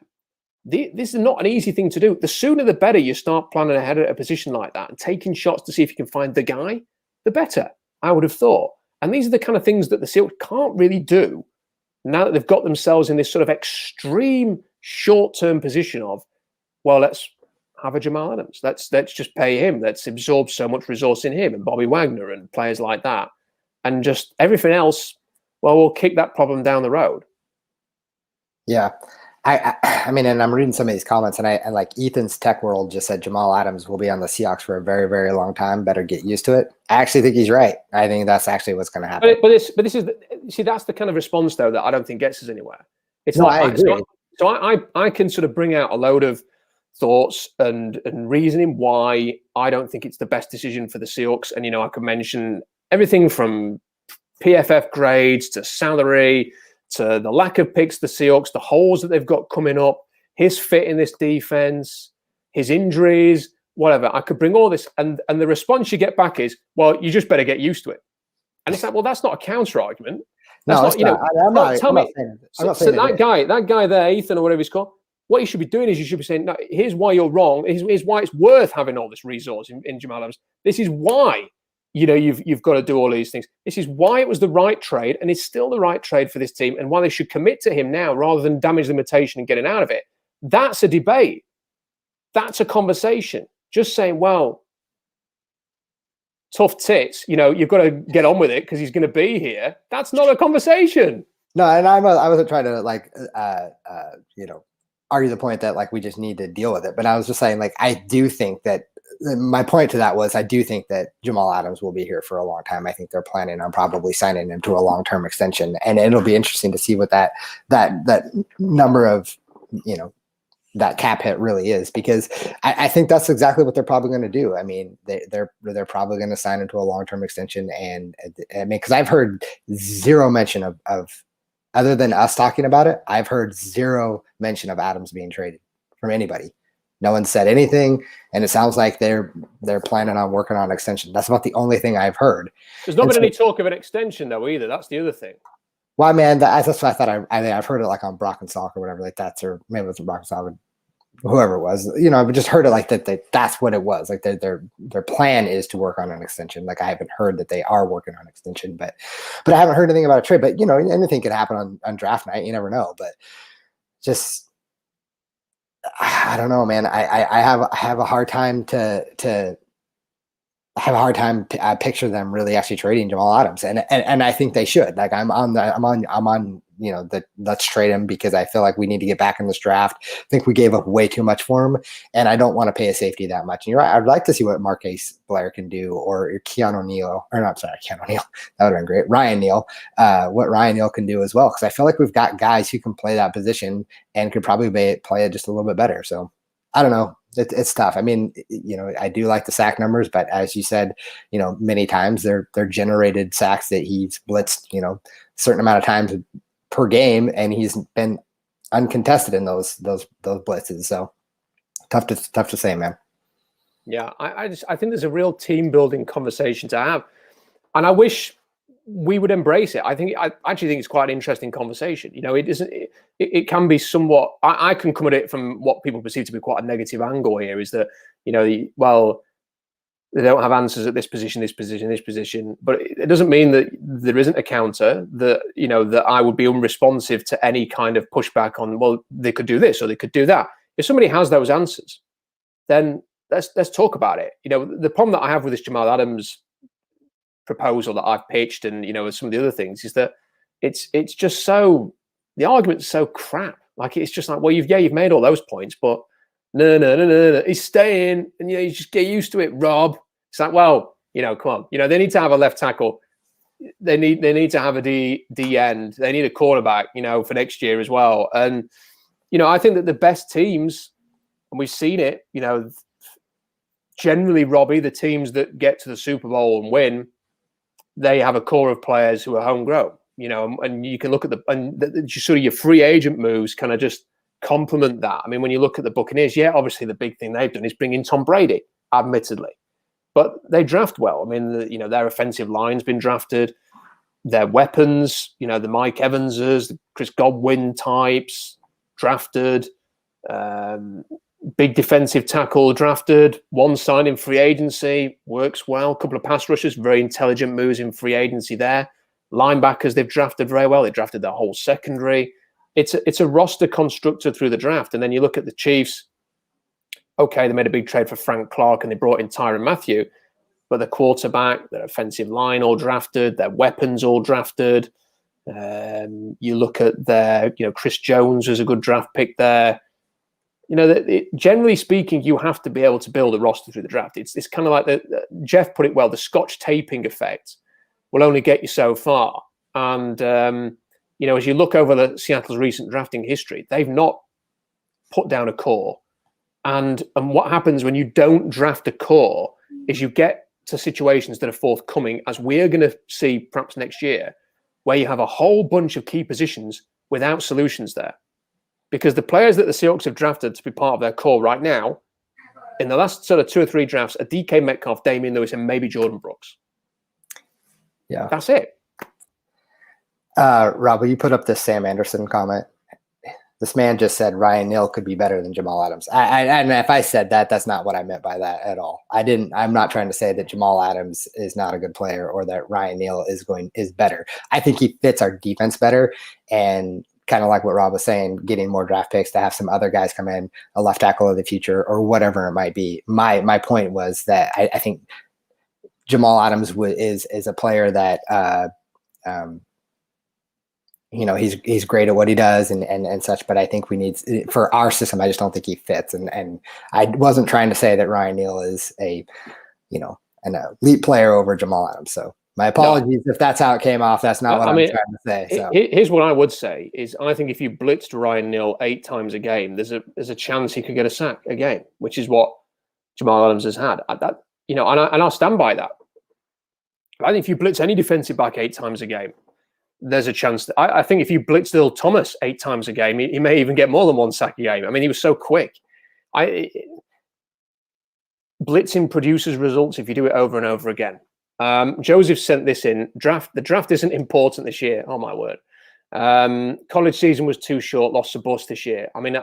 S1: This is not an easy thing to do. The sooner the better you start planning ahead at a position like that and taking shots to see if you can find the guy, the better, I would have thought. And these are the kind of things that the Seahawks can't really do now that they've got themselves in this sort of extreme short-term position of, well, let's have a Jamal Adams. Let's just pay him. Let's absorb so much resource in him and Bobby Wagner and players like that. and just everything else, well, we'll kick that problem down the road.
S2: Yeah. I mean, and I'm reading some of these comments, and like Ethan's Tech World just said Jamal Adams will be on the Seahawks for a very, very long time. Better get used to it. I actually think he's right. I think that's actually what's going to happen.
S1: But this is see, that's the kind of response though that I don't think gets us anywhere. It's
S2: no,
S1: like
S2: I agree.
S1: I can sort of bring out a load of thoughts and reasoning why I don't think it's the best decision for the Seahawks, and I could mention everything from PFF grades to salary, to the lack of picks, the Seahawks, the holes that they've got coming up, his fit in this defense, his injuries, whatever. I could bring all this, and the response you get back is, well, you just better get used to it. And it's like, well, that's not a counter argument. That's not. I'm not saying that guy there, Ethan or whatever he's called, what you should be doing is you should be saying, no, here's why you're wrong. Here's why it's worth having all this resource in Jamal Adams. This is why. You've got to do all these things. This is why it was the right trade, and it's still the right trade for this team, and why they should commit to him now rather than damage the limitation and getting out of it. That's a debate. That's a conversation. Just saying, well, tough tits, you've got to get on with it because he's going to be here. That's not a conversation.
S2: No, and I wasn't trying to argue the point that like we just need to deal with it, but I was just saying like I do think that. My point to that was I do think that Jamal Adams will be here for a long time. I think they're planning on probably signing him to a long-term extension, and it'll be interesting to see what that number of that cap hit really is, because I think that's exactly what they're probably going to do. I mean, they're probably going to sign him to a long-term extension, and I mean, because I've heard zero mention of other than us talking about it, I've heard zero mention of Adams being traded from anybody. No one said anything, and it sounds like they're planning on working on an extension. That's about the only thing I've heard.
S1: There's not been any talk of an extension though either. That's the other thing. Well,
S2: man, that's what I thought. I've heard it like on Brock and Salk or whatever like that, or maybe it was Brock and Salk, whoever it was. I've just heard it like that. That's what it was. Like their plan is to work on an extension. Like I haven't heard that they are working on an extension, but I haven't heard anything about a trade. But anything could happen on draft night. You never know. But just. I don't know, man. I have a hard time to picture them really actually trading Jamal Adams, and I think they should. Like I'm on the let's trade him, because I feel like we need to get back in this draft. I think we gave up way too much for him, and I don't want to pay a safety that much. And you're right. I'd like to see what Marquise Blair can do, or Keanu Neal, or not, sorry, Keanu Neal. That would have been great. Ryan Neal, what Ryan Neal can do as well, because I feel like we've got guys who can play that position and could probably play it just a little bit better. So I don't know. It's tough. I mean, I do like the sack numbers, but as you said, many times they're generated sacks that he's blitzed, a certain amount of times per game, and he's been uncontested in those blitzes. So tough to say, man.
S1: Yeah, I think there's a real team building conversation to have, and I wish we would embrace it. I actually think it's quite an interesting conversation. It can be somewhat. I can come at it from what people perceive to be quite a negative angle here. Is that they don't have answers at this position, but it doesn't mean that there isn't a counter. That I would be unresponsive to any kind of pushback on. Well, they could do this or they could do that. If somebody has those answers, then let's talk about it. The problem that I have with this Jamal Adams proposal that I've pitched, and some of the other things, is that it's just so, the argument's so crap. Like it's just like, well, you've made all those points, but no, he's staying, and you just get used to it, Rob. It's like, well, come on, they need to have a left tackle, they need to have a D end, they need a cornerback, for next year as well. And I think that the best teams, and we've seen it, generally, Robbie, the teams that get to the Super Bowl and win, they have a core of players who are homegrown, and you can look at sort of your free agent moves kind of just complement that. I mean, when you look at the Buccaneers, obviously the big thing they've done is bring in Tom Brady, admittedly, but they draft well. I mean, their offensive line's been drafted, their weapons, the Mike Evanses, the Chris Godwin types drafted, big defensive tackle drafted, one signed in free agency, works well. A couple of pass rushers, very intelligent moves in free agency there. Linebackers they've drafted very well. They drafted their whole secondary. It's a roster constructed through the draft. And then you look at the Chiefs. Okay, they made a big trade for Frank Clark and they brought in Tyrann Mathieu. but their quarterback, their offensive line all drafted, their weapons all drafted. You look at their, Chris Jones was a good draft pick there. Generally speaking, you have to be able to build a roster through the draft. It's kind of like Jeff put it well, the Scotch taping effect will only get you so far. And, as you look over Seattle's recent drafting history, they've not put down a core. And what happens when you don't draft a core is you get to situations that are forthcoming, as we're going to see perhaps next year, where you have a whole bunch of key positions without solutions there. Because the players that the Seahawks have drafted to be part of their core right now, in the last sort of 2 or 3 drafts, are DK Metcalf, Damian Lewis, and maybe Jordan Brooks.
S2: Yeah.
S1: That's it.
S2: Rob, will you put up this Sam Anderson comment? This man just said Ryan Neal could be better than Jamal Adams. And if I said that, that's not what I meant by that at all. I'm not trying to say that Jamal Adams is not a good player or that Ryan Neal is better. I think he fits our defense better, and kind of like what Rob was saying, getting more draft picks to have some other guys come in, a left tackle of the future or whatever it might be. My point was that I think Jamal Adams is a player that he's great at what he does and such, but I think we need, for our system, I just don't think he fits. And I wasn't trying to say that Ryan Neal is an elite player over Jamal Adams. So my apologies if that's how it came off. That's not what I'm trying to say. So
S1: here's what I would say is I think if you blitzed Ryan Neal 8 times a game, there's a chance he could get a sack a game, which is what Jamal Adams has had. And I'll stand by that. I think if you blitz any defensive back 8 times a game, there's a chance that I think if you blitz Earl Thomas 8 times a game, he may even get more than 1 sack a game. I mean, he was so quick. Blitzing produces results if you do it over and over again. Joseph sent this in. The draft isn't important this year. Oh my word. College season was too short. Lost a bust this year. I mean,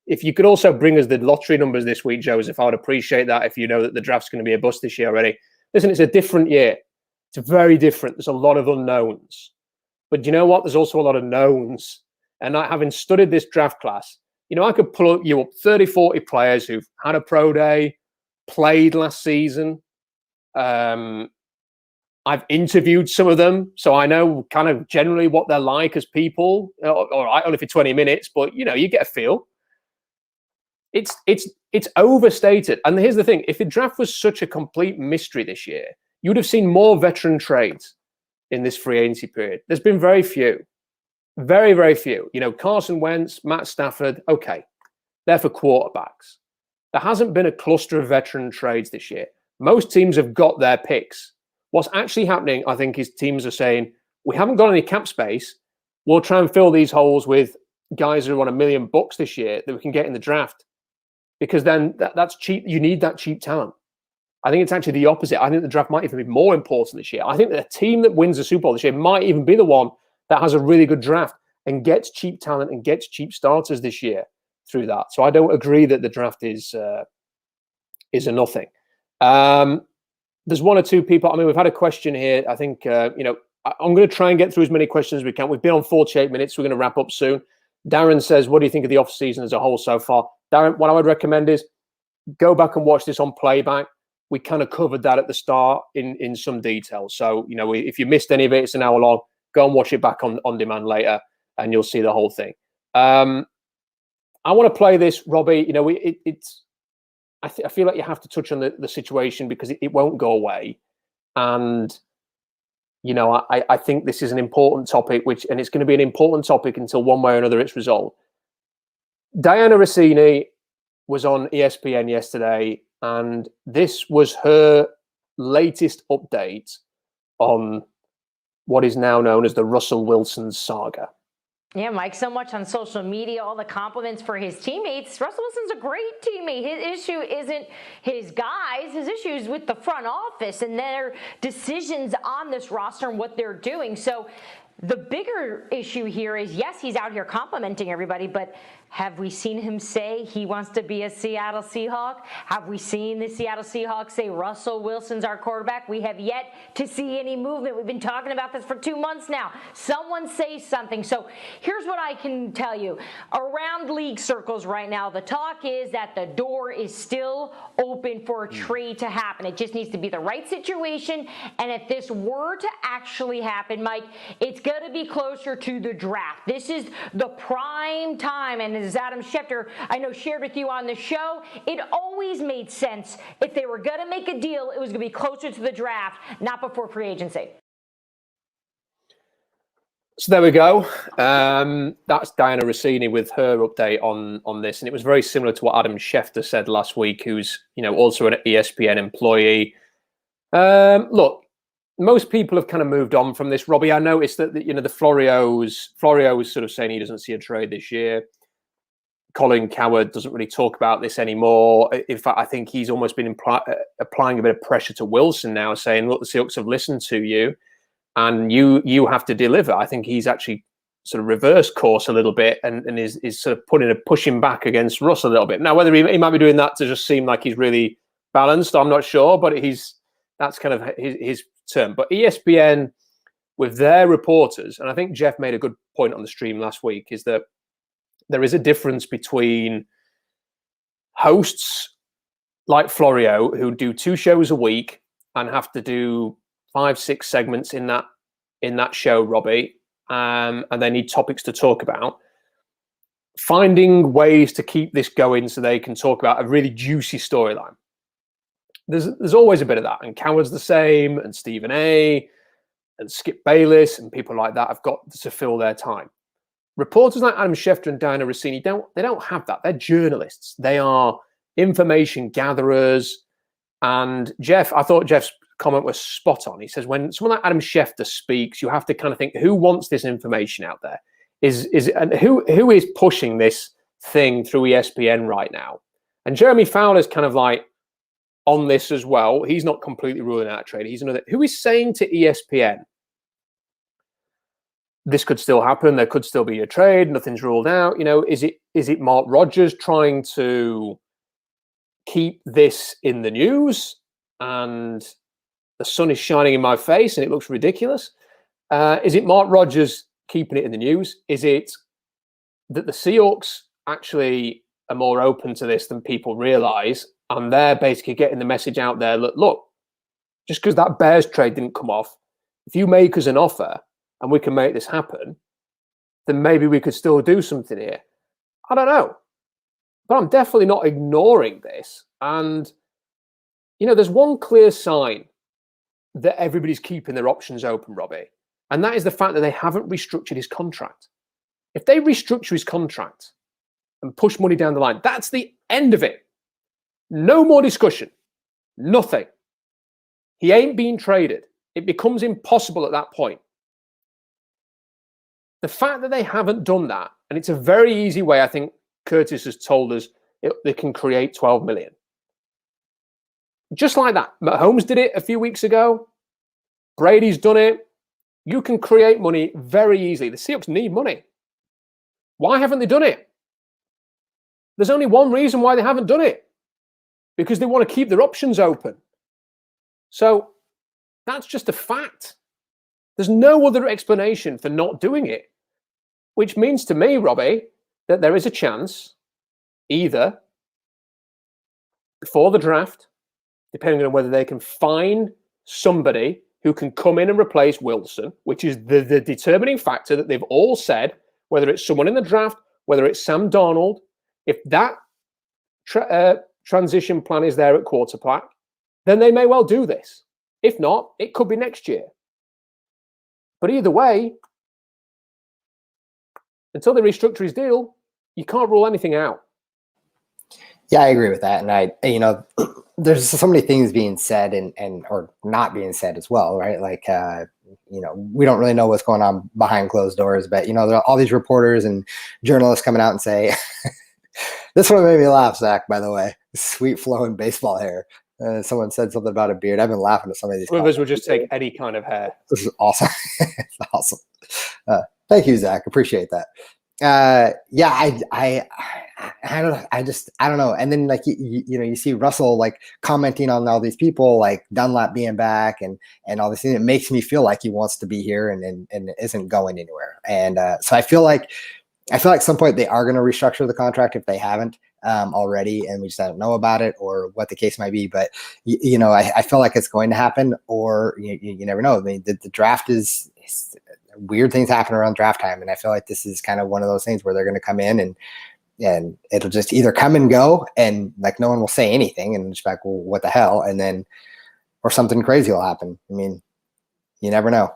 S1: if you could also bring us the lottery numbers this week, Joseph, I would appreciate that. If you know that the draft's going to be a bust this year already. Listen, it's a different year. It's very different. There's a lot of unknowns. But you know what? There's also a lot of knowns. And having studied this draft class, I could pull you up 30, 40 players who've had a pro day, played last season. I've interviewed some of them, so I know kind of generally what they're like as people. All right, only for 20 minutes, but you get a feel. It's overstated. And here's the thing: if the draft was such a complete mystery this year, you would have seen more veteran trades in this free agency period. There's been very few, very, very few. Carson Wentz, Matt Stafford, okay, they're for quarterbacks. There hasn't been a cluster of veteran trades this year. Most teams have got their picks. What's actually happening, I think, is teams are saying, we haven't got any cap space. We'll try and fill these holes with guys who are on $1 million this year that we can get in the draft. Because then that's cheap. You need that cheap talent. I think it's actually the opposite. I think the draft might even be more important this year. I think that a team that wins the Super Bowl this year might even be the one that has a really good draft and gets cheap talent and gets cheap starters this year through that. So I don't agree that the draft is a nothing. There's 1 or 2 people. I mean, we've had a question here. I think, I'm going to try and get through as many questions as we can. We've been on 48 minutes. We're going to wrap up soon. Darren says, what do you think of the offseason as a whole so far? Darren, what I would recommend is go back and watch this on playback. We kind of covered that at the start in some detail. So, if you missed any of it, it's an hour long. Go and watch it back on demand later and you'll see the whole thing. I want to play this, Robbie. I feel like you have to touch on the situation because it won't go away. And, I think this is an important topic, and it's going to be an important topic until one way or another it's resolved. Diana Rossini was on ESPN yesterday, and this was her latest update on what is now known as the Russell Wilson saga.
S3: Yeah, Mike, so much on social media, all the compliments for his teammates. Russell Wilson's a great teammate. His issue isn't his guys. His issue is with the front office and their decisions on this roster and what they're doing. So The bigger issue here is, yes, he's out here complimenting everybody, but have we seen him say he wants to be a Seattle Seahawk? Have we seen the Seattle Seahawks say Russell Wilson's our quarterback? We have yet to see any movement. We've been talking about this for 2 months now. Someone say something. So here's what I can tell you. Around league circles right now, the talk is that the door is still open for a trade to happen. It just needs to be the right situation. And if this were to actually happen, Mike, it's going to be closer to the draft. This is the prime time. And as Adam Schefter, I know, shared with you on the show, it always made sense. If they were going to make a deal, it was going to be closer to the draft, not before free agency.
S1: So there we go. That's Diana Rossini with her update on this. And it was very similar to what Adam Schefter said last week, who's, also an ESPN employee. Look, most people have kind of moved on from this. Robbie, I noticed that, the Florio was sort of saying he doesn't see a trade this year. Colin Coward doesn't really talk about this anymore. In fact, I think he's almost been applying a bit of pressure to Wilson now, saying, look, the Seahawks have listened to you and you have to deliver. I think he's actually sort of reversed course a little bit and is sort of pushing back against Russ a little bit. Now, whether he might be doing that to just seem like he's really balanced, I'm not sure, but that's kind of his term. But ESPN, with their reporters, and I think Jeff made a good point on the stream last week, is that there is a difference between hosts like Florio, who do 2 shows a week and have to do 5-6 segments in that show, Robbie, and they need topics to talk about. Finding ways to keep this going so they can talk about a really juicy storyline. There's always a bit of that, and Coward's the same, and Stephen A, and Skip Bayless, and people like that have got to fill their time. Reporters like Adam Schefter and Diana Rossini don't have that. They're journalists. They are information gatherers. And Jeff, I thought Jeff's comment was spot on. He says, when someone like Adam Schefter speaks, you have to kind of think, who wants this information out there? And who is pushing this thing through ESPN right now? And Jeremy Fowler's kind of like on this as well. He's not completely ruling out a trade. He's another who is saying to ESPN, this could still happen. There could still be a trade. Nothing's ruled out. Is it Mark Rodgers trying to keep this in the news and the sun is shining in my face and it looks ridiculous? Is it Mark Rodgers keeping it in the news? Is it that the Seahawks actually are more open to this than people realize, and they're basically getting the message out there? Look, just because that Bears trade didn't come off, if you make us an offer and we can make this happen, then maybe we could still do something here. I don't know. But I'm definitely not ignoring this. And, there's one clear sign that everybody's keeping their options open, Robbie. And that is the fact that they haven't restructured his contract. If they restructure his contract and push money down the line, that's the end of it. No more discussion. Nothing. He ain't being traded. It becomes impossible at that point. The fact that they haven't done that, and it's a very easy way, I think Curtis has told us, they can create 12 million. Just like that. Mahomes did it a few weeks ago. Brady's done it. You can create money very easily. The Seahawks need money. Why haven't they done it? There's only one reason why they haven't done it. Because they want to keep their options open. So that's just a fact. There's no other explanation for not doing it, which means to me, Robbie, that there is a chance either before the draft, depending on whether they can find somebody who can come in and replace Wilson, which is the determining factor that they've all said, whether it's someone in the draft, whether it's Sam Darnold, if that transition plan is there at quarterback, then they may well do this. If not, it could be next year. But either way, until they restructure his deal, you can't rule anything out.
S2: Yeah, I agree with that. And there's so many things being said and or not being said as well, right? Like, we don't really know what's going on behind closed doors, but, there are all these reporters and journalists coming out and say, this one made me laugh, Zach, by the way, sweet flowing baseball hair. Someone said something about a beard. I've been laughing at some of these.
S1: Some of us would just take any kind of hair.
S2: This is awesome. It's awesome. Thank you, Zach. Appreciate that. Yeah, I don't know. I don't know. And then like you see Russell like commenting on all these people like Dunlap being back and all this thing. It makes me feel like he wants to be here and isn't going anywhere. And so I feel like at some point they are going to restructure the contract if they haven't already, and we just don't know about it or what the case might be. But I feel like it's going to happen, or you never know. I mean, the draft is weird things happen around draft time, and I feel like this is kind of one of those things where they're going to come in and it'll just either come and go, and like no one will say anything, and just like, well, what the hell, and then or something crazy will happen. I mean, you never know.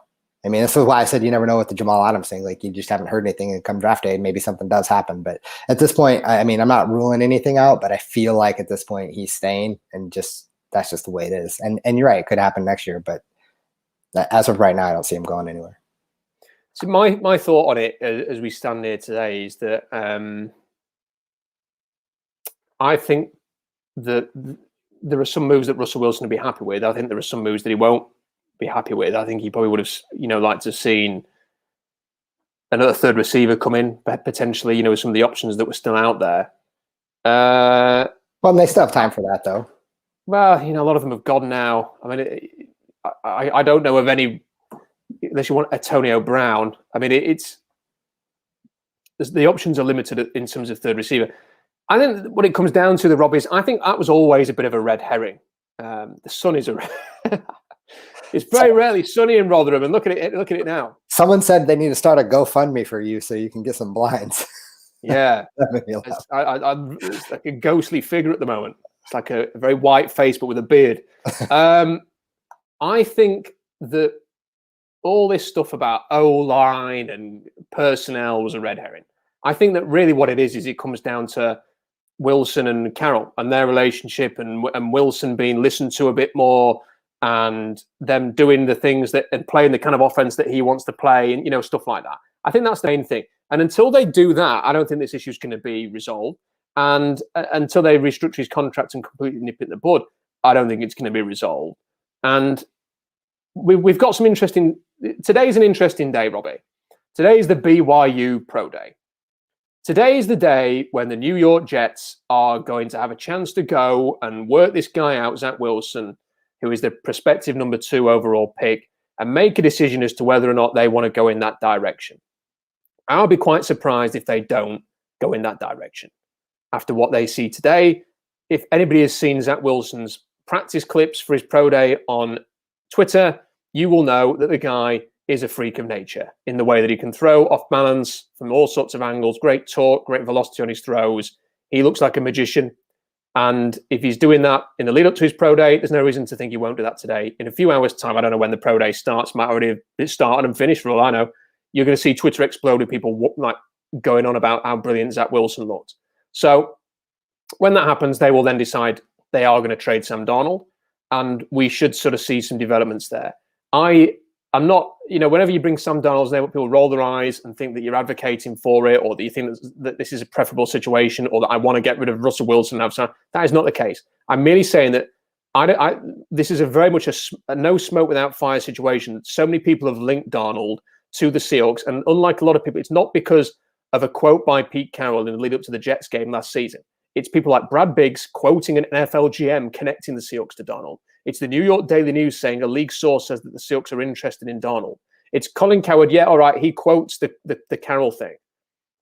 S2: I mean, this is why I said you never know with the Jamal Adams thing. Like, you just haven't heard anything, and come draft day, maybe something does happen. But at this point, I mean, I'm not ruling anything out, but I feel like at this point he's staying, and that's just the way it is. And you're right, it could happen next year, but as of right now, I don't see him going anywhere.
S1: So my thought on it as we stand here today is that I think that there are some moves that Russell Wilson will be happy with. I think there are some moves that he won't be happy with. I think he probably would have, liked to have seen another third receiver come in, potentially, with some of the options that were still out there.
S2: Well, they still have time for that, though.
S1: Well, a lot of them have gone now. I mean, I don't know of any, unless you want Antonio Brown. I mean, the options are limited in terms of third receiver. I think what it comes down to, the Rob, is I think that was always a bit of a red herring. The sun is it's very rarely sunny in Rotherham, and look at it now.
S2: Someone said they need to start a GoFundMe for you so you can get some blinds.
S1: Yeah, it's like a ghostly figure at the moment. It's like a very white face, but with a beard. I think that all this stuff about O-line and personnel was a red herring. I think that really what it is it comes down to Wilson and Carroll and their relationship, and Wilson being listened to a bit more, and them doing the things and playing the kind of offense that he wants to play, and stuff like that. I think that's the main thing. And until they do that, I don't think this issue is going to be resolved. And until they restructure his contract and completely nip it in the bud, I don't think it's going to be resolved. And we've got some interesting. Today's an interesting day, Robbie. Today is the BYU Pro Day. Today is the day when the New York Jets are going to have a chance to go and work this guy out, Zach Wilson, who is the prospective number 2 overall pick, and make a decision as to whether or not they want to go in that direction. I'll be quite surprised if they don't go in that direction. After what they see today, if anybody has seen Zach Wilson's practice clips for his pro day on Twitter, you will know that the guy is a freak of nature in the way that he can throw off balance from all sorts of angles, great torque, great velocity on his throws. He looks like a magician. And if he's doing that in the lead up to his pro day, there's no reason to think he won't do that today. In a few hours' time, I don't know when the pro day starts, might already have started and finished for all I know. You're going to see Twitter explode with people like going on about how brilliant Zach Wilson looked. So when that happens, they will then decide they are going to trade Sam Darnold, and we should sort of see some developments there. I'm not, whenever you bring Sam Darnold's name up, people roll their eyes and think that you're advocating for it, or that you think that this is a preferable situation, or that I want to get rid of Russell Wilson and have Sam. That is not the case. I'm merely saying that this is a very much a no smoke without fire situation. So many people have linked Darnold to the Seahawks, and unlike a lot of people, it's not because of a quote by Pete Carroll in the lead up to the Jets game last season. It's people like Brad Biggs quoting an NFL GM connecting the Seahawks to Darnold. It's the New York Daily News saying a league source says that the Seahawks are interested in Darnold. It's Colin Cowherd. Yeah, all right, he quotes the Carroll thing,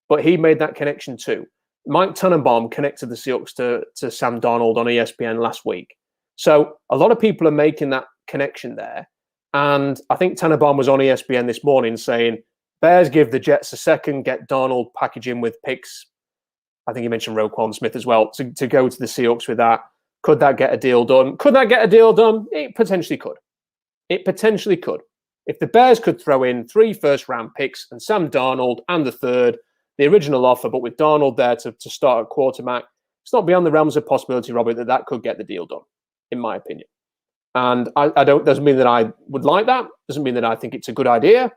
S1: but he made that connection too. Mike Tannenbaum connected the Seahawks to Sam Darnold on ESPN last week. So a lot of people are making that connection there. And I think Tannenbaum was on ESPN this morning saying, Bears give the Jets a second, get Darnold, package him with picks. I think he mentioned Roquan Smith as well, to go to the Seahawks with that. Could that get a deal done? Could that get a deal done? It potentially could. It potentially could. If the Bears could throw in 3 first-round picks and Sam Darnold and the third, the original offer, but with Darnold there to start at quarterback, it's not beyond the realms of possibility, Robert, that could get the deal done, in my opinion. And doesn't mean that I would like that. Doesn't mean that I think it's a good idea.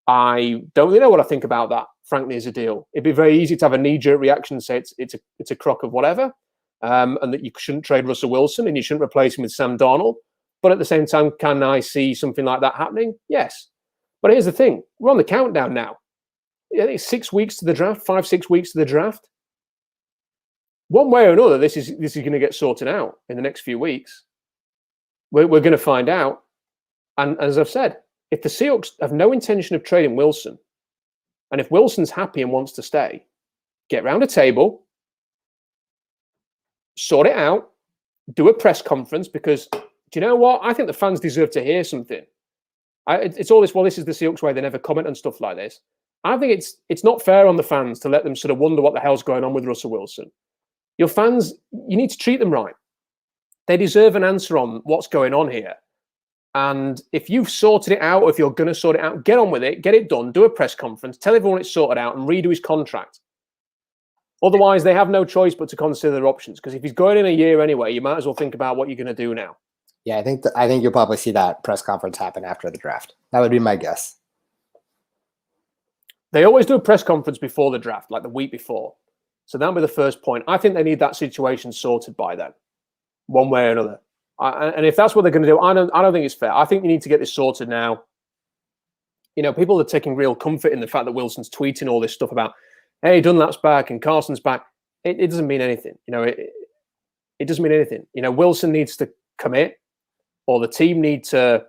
S1: I don't really know what I think about that, frankly, as a deal. It'd be very easy to have a knee-jerk reaction and say it's a crock of whatever, and that you shouldn't trade Russell Wilson and you shouldn't replace him with Sam Darnold. But at the same time, can I see something like that happening? Yes. But here's the thing: we're on the countdown now. I think 6 weeks to the draft, 5-6 weeks to the draft. One way or another, this is going to get sorted out in the next few weeks. We're going to find out. And as I've said, if the Seahawks have no intention of trading Wilson, and if Wilson's happy and wants to stay, get round a table, sort it out, do a press conference, because do you know what? I think the fans deserve to hear something. It's all this, well, this is the Seahawks way. They never comment on stuff like this. I think it's not fair on the fans to let them sort of wonder what the hell's going on with Russell Wilson. Your fans, you need to treat them right. They deserve an answer on what's going on here. And if you've sorted it out, or if you're going to sort it out, get on with it, get it done, do a press conference, tell everyone it's sorted out, and redo his contract. Otherwise, they have no choice but to consider their options. Because if he's going in a year anyway, you might as well think about what you're going to do now.
S2: Yeah, I think you'll probably see that press conference happen after the draft. That would be my guess.
S1: They always do a press conference before the draft, like the week before. So that'll be the first point. I think they need that situation sorted by then, one way or another. And if that's what they're going to do, I don't think it's fair. I think you need to get this sorted now. You know, people are taking real comfort in the fact that Wilson's tweeting all this stuff about, hey, Dunlap's back and Carson's back. It doesn't mean anything. You know, it doesn't mean anything. You know, Wilson needs to commit, or the team need to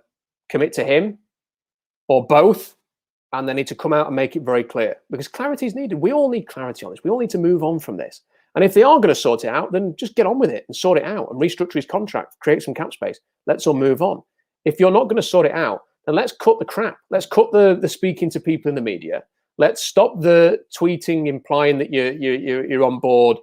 S1: commit to him, or both. And they need to come out and make it very clear, because clarity is needed. We all need clarity on this. We all need to move on from this. And if they are going to sort it out, then just get on with it and sort it out and restructure his contract, create some cap space. Let's all move on. If you're not going to sort it out, then let's cut the crap. Let's cut the speaking to people in the media. Let's stop the tweeting implying that you're on board,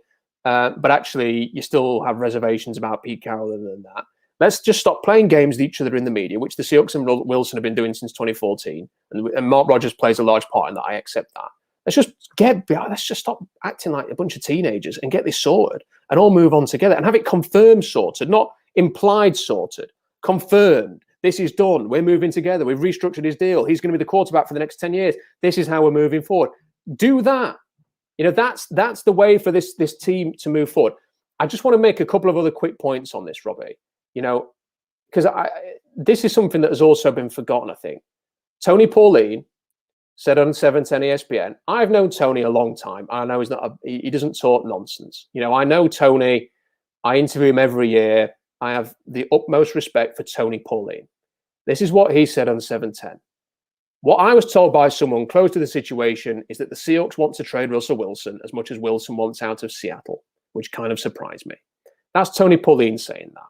S1: but actually you still have reservations about Pete Carroll and that. Let's just stop playing games with each other in the media, which the Seahawks and Wilson have been doing since 2014. And Mark Rodgers plays a large part in that. I accept that. Let's just stop acting like a bunch of teenagers and get this sorted and all move on together and have it confirmed sorted, not implied sorted. Confirmed. This is done. We're moving together. We've restructured his deal. He's going to be the quarterback for the next 10 years. This is how we're moving forward. Do that. You know, that's the way for this team to move forward. I just want to make a couple of other quick points on this, Robbie. You know, because this is something that has also been forgotten, I think. Tony Pauline said on 710 ESPN, I've known Tony a long time. I know he doesn't talk nonsense. You know, I know Tony. I interview him every year. I have the utmost respect for Tony Pauline. This is what he said on 710. What I was told by someone close to the situation is that the Seahawks want to trade Russell Wilson as much as Wilson wants out of Seattle, which kind of surprised me. That's Tony Pauline saying that.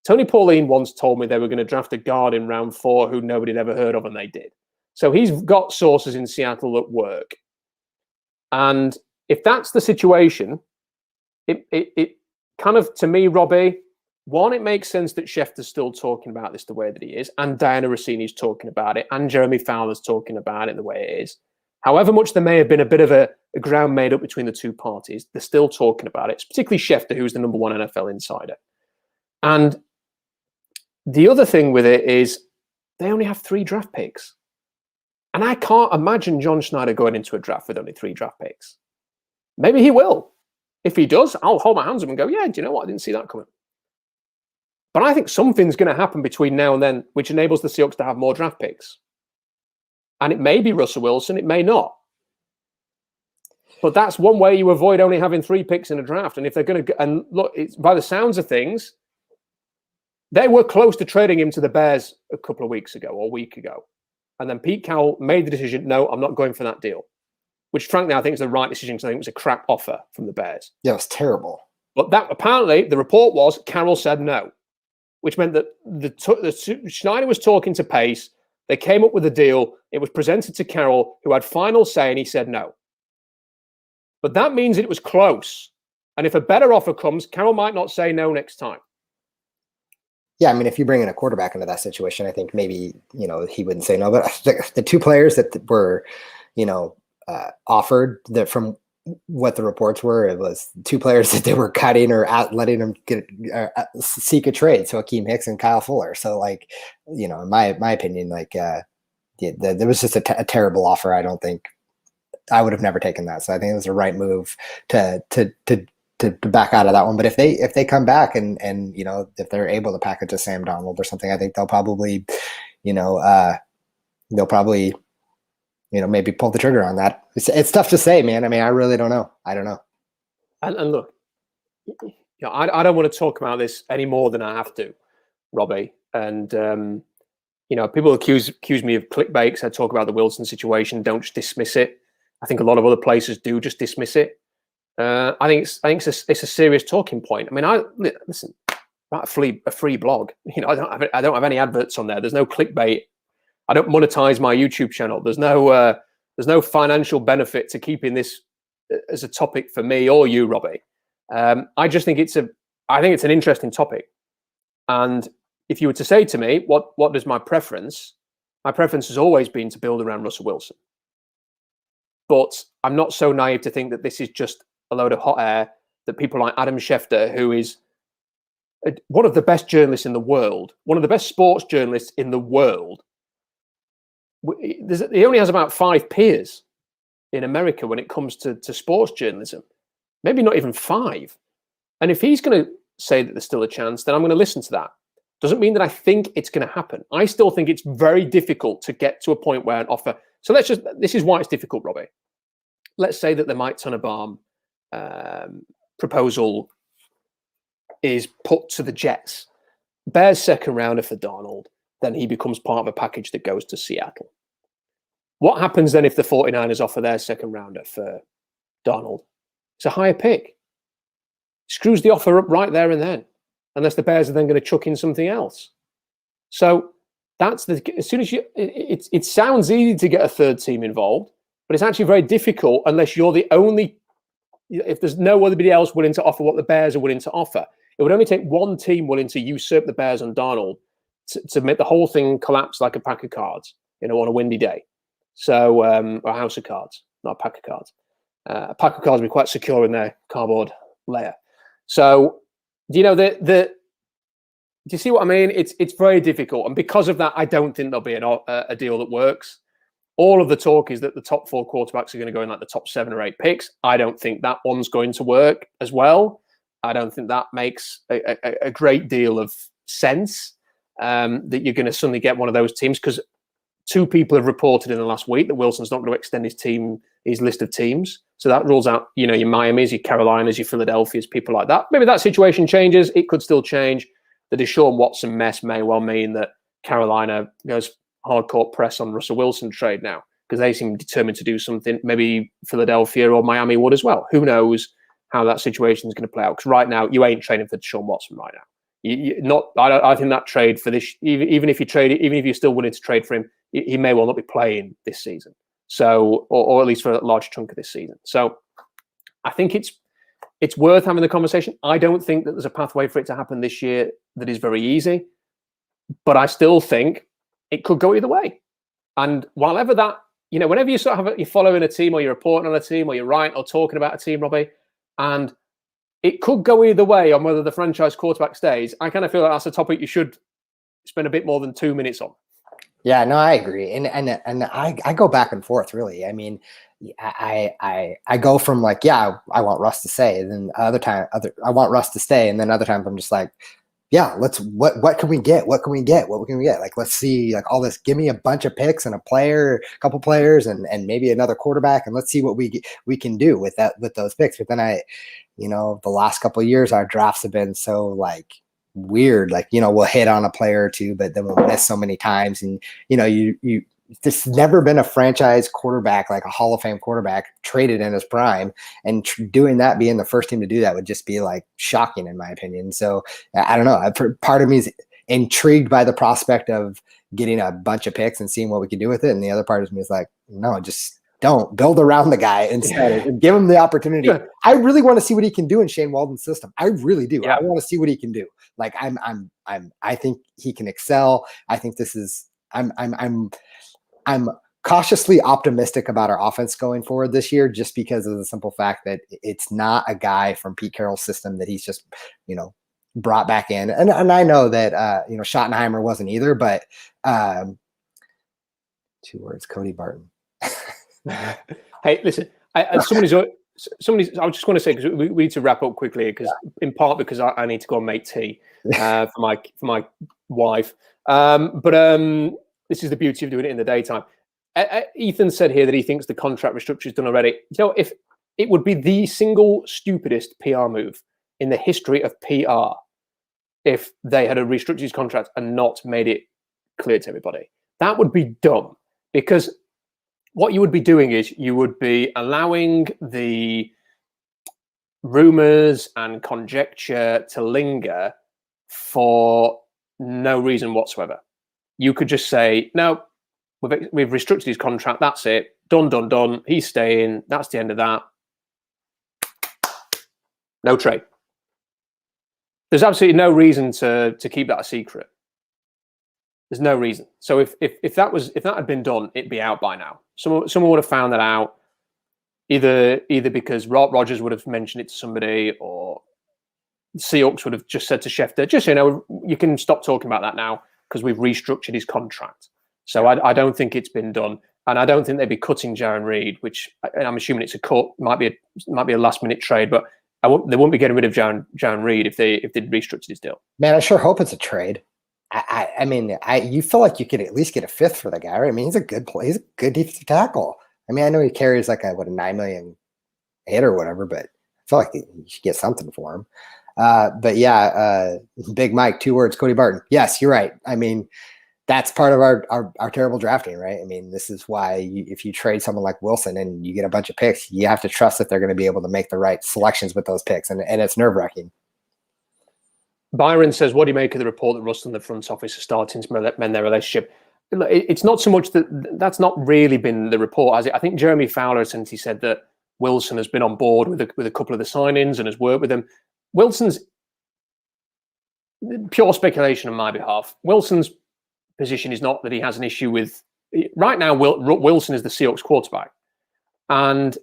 S1: Tony Pauline once told me they were going to draft a guard in round 4 who nobody had ever heard of, and they did. So he's got sources in Seattle at work. And if that's the situation, it kind of, to me, Robbie, one, it makes sense that Schefter's still talking about this the way that he is, and Diana Rossini's talking about it, and Jeremy Fowler's talking about it the way it is. However much there may have been a bit of a ground made up between the two parties, they're still talking about it. It's particularly Schefter, who's the number 1 NFL insider. And the other thing with it is they only have 3 draft picks. And I can't imagine John Schneider going into a draft with only 3 draft picks. Maybe he will. If he does, I'll hold my hands up and go, yeah, do you know what? I didn't see that coming. But I think something's going to happen between now and then, which enables the Seahawks to have more draft picks. And it may be Russell Wilson, it may not. But that's one way you avoid only having 3 picks in a draft. And if they're going to, and look, it's, by the sounds of things, they were close to trading him to the Bears a couple of weeks ago or a week ago. And then Pete Carroll made the decision, no, I'm not going for that deal. Which, frankly, I think is the right decision because I think it was a crap offer from the Bears.
S2: Yeah, it was terrible.
S1: But that apparently, the report was Carroll said no. Which meant that the Schneider was talking to Pace. They came up with a deal. It was presented to Carroll, who had final say, and he said no. But that means it was close. And if a better offer comes, Carroll might not say no next time.
S2: Yeah, I mean, if you bring in a quarterback into that situation, I think maybe, you know, he wouldn't say no. But the 2 players that were, you know, offered, that from what the reports were, it was 2 players that they were cutting or letting them seek a trade. So Akeem Hicks and Kyle Fuller. So, like, you know, in my opinion, like, there was just a terrible offer. I don't think I would have never taken that. So I think it was the right move to back out of that one. But if they come back and you know, if they're able to package a Sam Donald or something, I think they'll probably, you know, they'll probably, maybe pull the trigger on that. It's tough to say, man. I mean, I really don't know. I don't know.
S1: And look, I don't want to talk about this any more than I have to, Robbie. And people accuse me of clickbait because I talk about the Wilson situation. Don't just dismiss it. I think a lot of other places do just dismiss it. I think it's a serious talking point. I mean, listen about a free blog. I don't have any adverts on there. There's no clickbait. I don't monetize my YouTube channel. There's no financial benefit to keeping this as a topic for me or you, Robbie. I just think it's an interesting topic. And if you were to say to me, what is my preference? My preference has always been to build around Russell Wilson. But I'm not so naive to think that this is just a load of hot air, that people like Adam Schefter, who is one of the best journalists in the world, one of the best sports journalists in the world, he only has about 5 peers in America when it comes to sports journalism, maybe not even 5. And if he's going to say that there's still a chance, then I'm going to listen to that. Doesn't mean that I think it's going to happen. I still think it's very difficult to get to a point where an offer. So this is why it's difficult, Robbie. Let's say that the Mike Tannenbaum proposal is put to the Jets. Bears second rounder for Darnold, then he becomes part of a package that goes to Seattle. What happens then if the 49ers offer their second rounder for Darnold? It's a higher pick. Screws the offer up right there and then, unless the Bears are then going to chuck in something else. So as soon as it sounds easy to get a third team involved, but it's actually very difficult unless you're the only, if there's no anybody else willing to offer what the Bears are willing to offer. It would only take one team willing to usurp the Bears on Darnold to make the whole thing collapse like a pack of cards, on a windy day. So, or a house of cards, not a pack of cards. A pack of cards would be quite secure in their cardboard layer. So, do you see what I mean? It's very difficult. And because of that, I don't think there'll be a deal that works. All of the talk is that the top 4 quarterbacks are going to go in like the top 7 or 8 picks. I don't think that one's going to work as well. I don't think that makes a great deal of sense, that you're going to suddenly get one of those teams, because 2 people have reported in the last week that Wilson's not going to extend his list of teams. So that rules out, your Miamis, your Carolinas, your Philadelphias, people like that. Maybe that situation changes. It could still change. The Deshaun Watson mess may well mean that Carolina goes hardcore press on Russell Wilson trade now, because they seem determined to do something. Maybe Philadelphia or Miami would as well. Who knows how that situation is going to play out? Because right now, you ain't trading for Deshaun Watson right now. I think that trade for this, even if you're still willing to trade for him, he may well not be playing this season. So, or at least for a large chunk of this season. So, I think it's worth having the conversation. I don't think that there's a pathway for it to happen this year that is very easy, but I still think it could go either way. And whenever that, whenever you sort of you're following a team, or you're reporting on a team, or you're writing or talking about a team, Robbie, and it could go either way on whether the franchise quarterback stays, I kind of feel like that's a topic you should spend a bit more than 2 minutes on.
S2: Yeah, no, I agree, and I go back and forth really. I mean, I go from like, yeah, I want Russ to stay, and then I want Russ to stay, and then other times I'm just like, yeah, what can we get? What can we get? What can we get? Like, let's see, like all this. Give me a bunch of picks and a couple players, and maybe another quarterback, and let's see what we can do with those picks. But then the last couple of years, our drafts have been so like weird. Like, we'll hit on a player or two, but then we'll miss so many times, and there's never been a franchise quarterback, like a Hall of Fame quarterback, traded in his prime, and doing that, being the first team to do that, would just be like shocking in my opinion. So I don't know. Part of me is intrigued by the prospect of getting a bunch of picks and seeing what we can do with it. And the other part of me is like, no, just don't build around the guy instead and give him the opportunity. Yeah. I really want to see what he can do in Shane Waldron's system. I really do. Yeah. I want to see what he can do. Like I think he can excel. I think I'm cautiously optimistic about our offense going forward this year, just because of the simple fact that it's not a guy from Pete Carroll's system that he's just, brought back in. And I know that, Schottenheimer wasn't either, but 2 words, Cody Barton.
S1: Hey, listen, I just want to say, because we need to wrap up quickly, because in part because I need to go and make tea for my wife. But This is the beauty of doing it in the daytime. Ethan said here that he thinks the contract restructure is done already. You know, if it would be the single stupidest PR move in the history of PR if they had restructured his contract and not made it clear to everybody. That would be dumb, because what you would be doing is you would be allowing the rumors and conjecture to linger for no reason whatsoever. You could just say, no, we've restructured his contract. That's it. Done, done, done. He's staying. That's the end of that. No trade. There's absolutely no reason to keep that a secret. There's no reason. So if that had been done, it'd be out by now. Someone would have found that out, either because Rodgers would have mentioned it to somebody, or Seahawks would have just said to Schefter, just so you know, you can stop talking about that now because we've restructured his contract. So I don't think it's been done, and I don't think they'd be cutting Jarran Reed, which I'm assuming it's a cut. Might be a last minute trade, but they won't be getting rid of Jarran Reed if they'd restructured his deal.
S2: Man, I sure hope it's a trade. I mean, you feel like you could at least get a fifth for the guy, right? I mean, he's a good play. He's a good defensive tackle. I mean, I know he carries like a $9 million hit or whatever, but I feel like you should get something for him. But yeah, Big Mike, 2 words, Cody Barton. Yes, you're right. I mean, that's part of our terrible drafting, right? I mean, this is why if you trade someone like Wilson and you get a bunch of picks, you have to trust that they're going to be able to make the right selections with those picks, and it's nerve-wracking.
S1: Byron says, what do you make of the report that Russell and the front office are starting to mend their relationship? It's not so much that's not really been the report, has it? I think Jeremy Fowler, since he said that Wilson has been on board with a couple of the sign-ins and has worked with them. Wilson's pure speculation on my behalf. Wilson's position is not that he has an issue with right now. Wilson is the Seahawks quarterback, and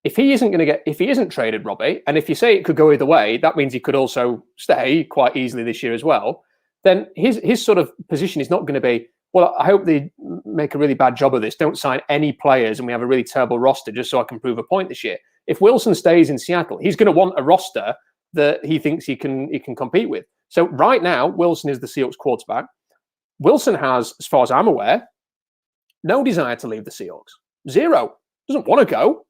S1: if he isn't traded, Robbie, and if you say it could go either way, that means he could also stay quite easily this year as well. Then his sort of position is not going to be, well, I hope they make a really bad job of this. Don't sign any players, and we have a really terrible roster just so I can prove a point this year. If Wilson stays in Seattle, he's going to want a roster that he thinks he can compete with. So right now, Wilson is the Seahawks quarterback. Wilson has, as far as I'm aware, no desire to leave the Seahawks. Zero. Doesn't want to go.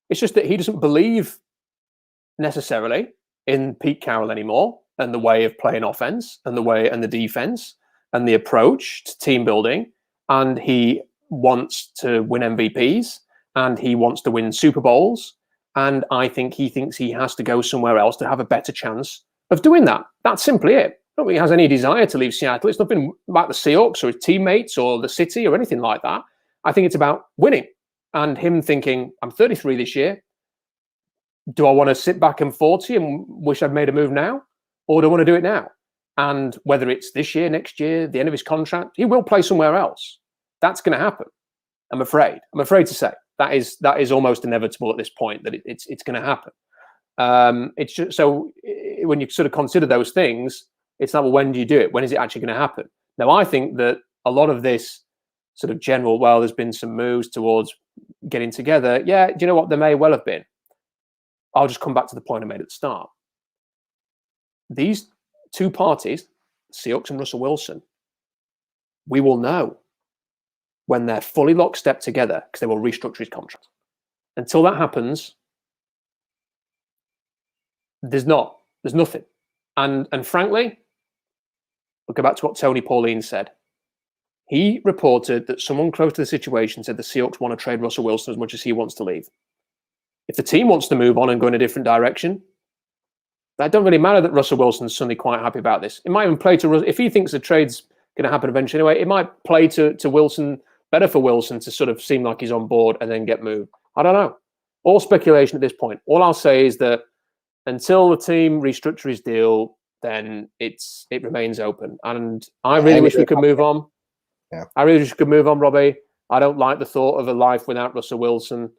S1: It's just that he doesn't believe necessarily in Pete Carroll anymore, and the way of playing offense, and the defense, and the approach to team building. And he wants to win MVPs, and he wants to win Super Bowls. And I think he thinks he has to go somewhere else to have a better chance of doing that. That's simply it. I don't think he has any desire to leave Seattle. It's nothing about the Seahawks or his teammates or the city or anything like that. I think it's about winning, and him thinking, I'm 33 this year. Do I want to sit back and 40 and wish I'd made a move now? Or do I want to do it now? And whether it's this year, next year, the end of his contract, he will play somewhere else. That's going to happen. I'm afraid to say that is almost inevitable at this point, that it's going to happen. It's just, so when you sort of consider those things, it's like, well, when do you do it? When is it actually going to happen? Now, I think that a lot of this sort of general, well, there's been some moves towards getting together. Yeah, do you know what? There may well have been. I'll just come back to the point I made at the start. These two parties, Seahawks and Russell Wilson, we will know when they're fully lockstep together, because they will restructure his contract. Until that happens, there's nothing. And frankly, we'll go back to what Tony Pauline said. He reported that someone close to the situation said the Seahawks want to trade Russell Wilson as much as he wants to leave. If the team wants to move on and go in a different direction, that don't really matter that Russell Wilson's suddenly quite happy about this. It might even play to Russell. If he thinks the trade's going to happen eventually anyway, it might play to Wilson, better for Wilson to sort of seem like he's on board and then get moved. I don't know. All speculation at this point. All I'll say is that until the team restructure his deal, then it remains open. And I really wish we could move on.
S2: Yeah.
S1: I really wish we could move on, Robbie. I don't like the thought of a life without Russell Wilson.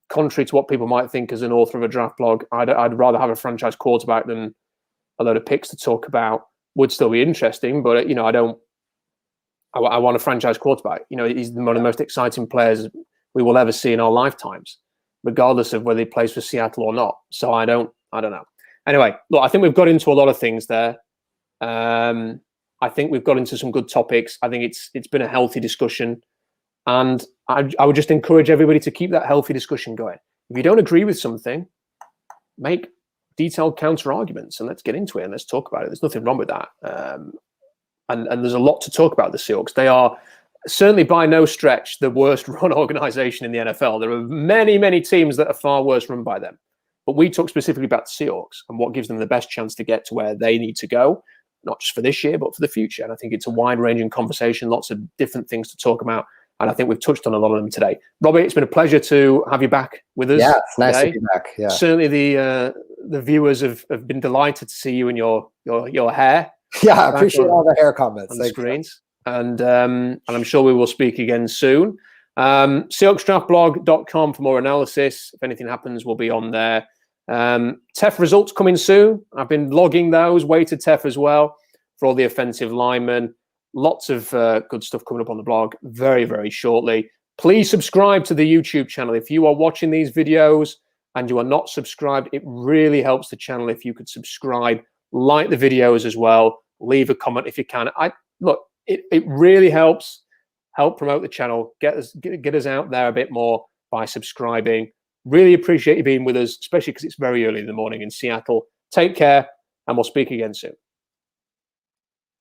S1: Contrary to what people might think as an author of a draft blog, I'd rather have a franchise quarterback than a load of picks to talk about. Would still be interesting, but I want a franchise quarterback. He's one of the most exciting players we will ever see in our lifetimes, regardless of whether he plays for Seattle or not. So I don't know. Anyway, look, I think we've got into a lot of things there. I think we've got into some good topics. I think it's been a healthy discussion. And I would just encourage everybody to keep that healthy discussion going. If you don't agree with something, make detailed counter arguments and let's get into it and let's talk about it. There's nothing wrong with that. And there's a lot to talk about the Seahawks. They are certainly by no stretch the worst run organization in the NFL. There are many, many teams that are far worse run by them. But we talk specifically about the Seahawks and what gives them the best chance to get to where they need to go, not just for this year, but for the future. And I think it's a wide-ranging conversation, lots of different things to talk about. And I think we've touched on a lot of them today. Robbie, it's been a pleasure to have you back with us.
S2: Yeah, it's nice to be back. Yeah.
S1: Certainly the viewers have been delighted to see you in your hair.
S2: Yeah, I appreciate all the hair comments.
S1: On the screens. And I'm sure we will speak again soon. SeahawksDraftBlog.com for more analysis. If anything happens, we'll be on there. TEF results coming soon. I've been logging those. Weighted TEF as well for all the offensive linemen. Lots of good stuff coming up on the blog very, very shortly. Please subscribe to the YouTube channel. If you are watching these videos and you are not subscribed, it really helps the channel if you could subscribe, like the videos as well, leave a comment if you can. It really help promote the channel, get us out there a bit more by subscribing. Really appreciate you being with us, especially because it's very early in the morning in Seattle. Take care, and we'll speak again soon.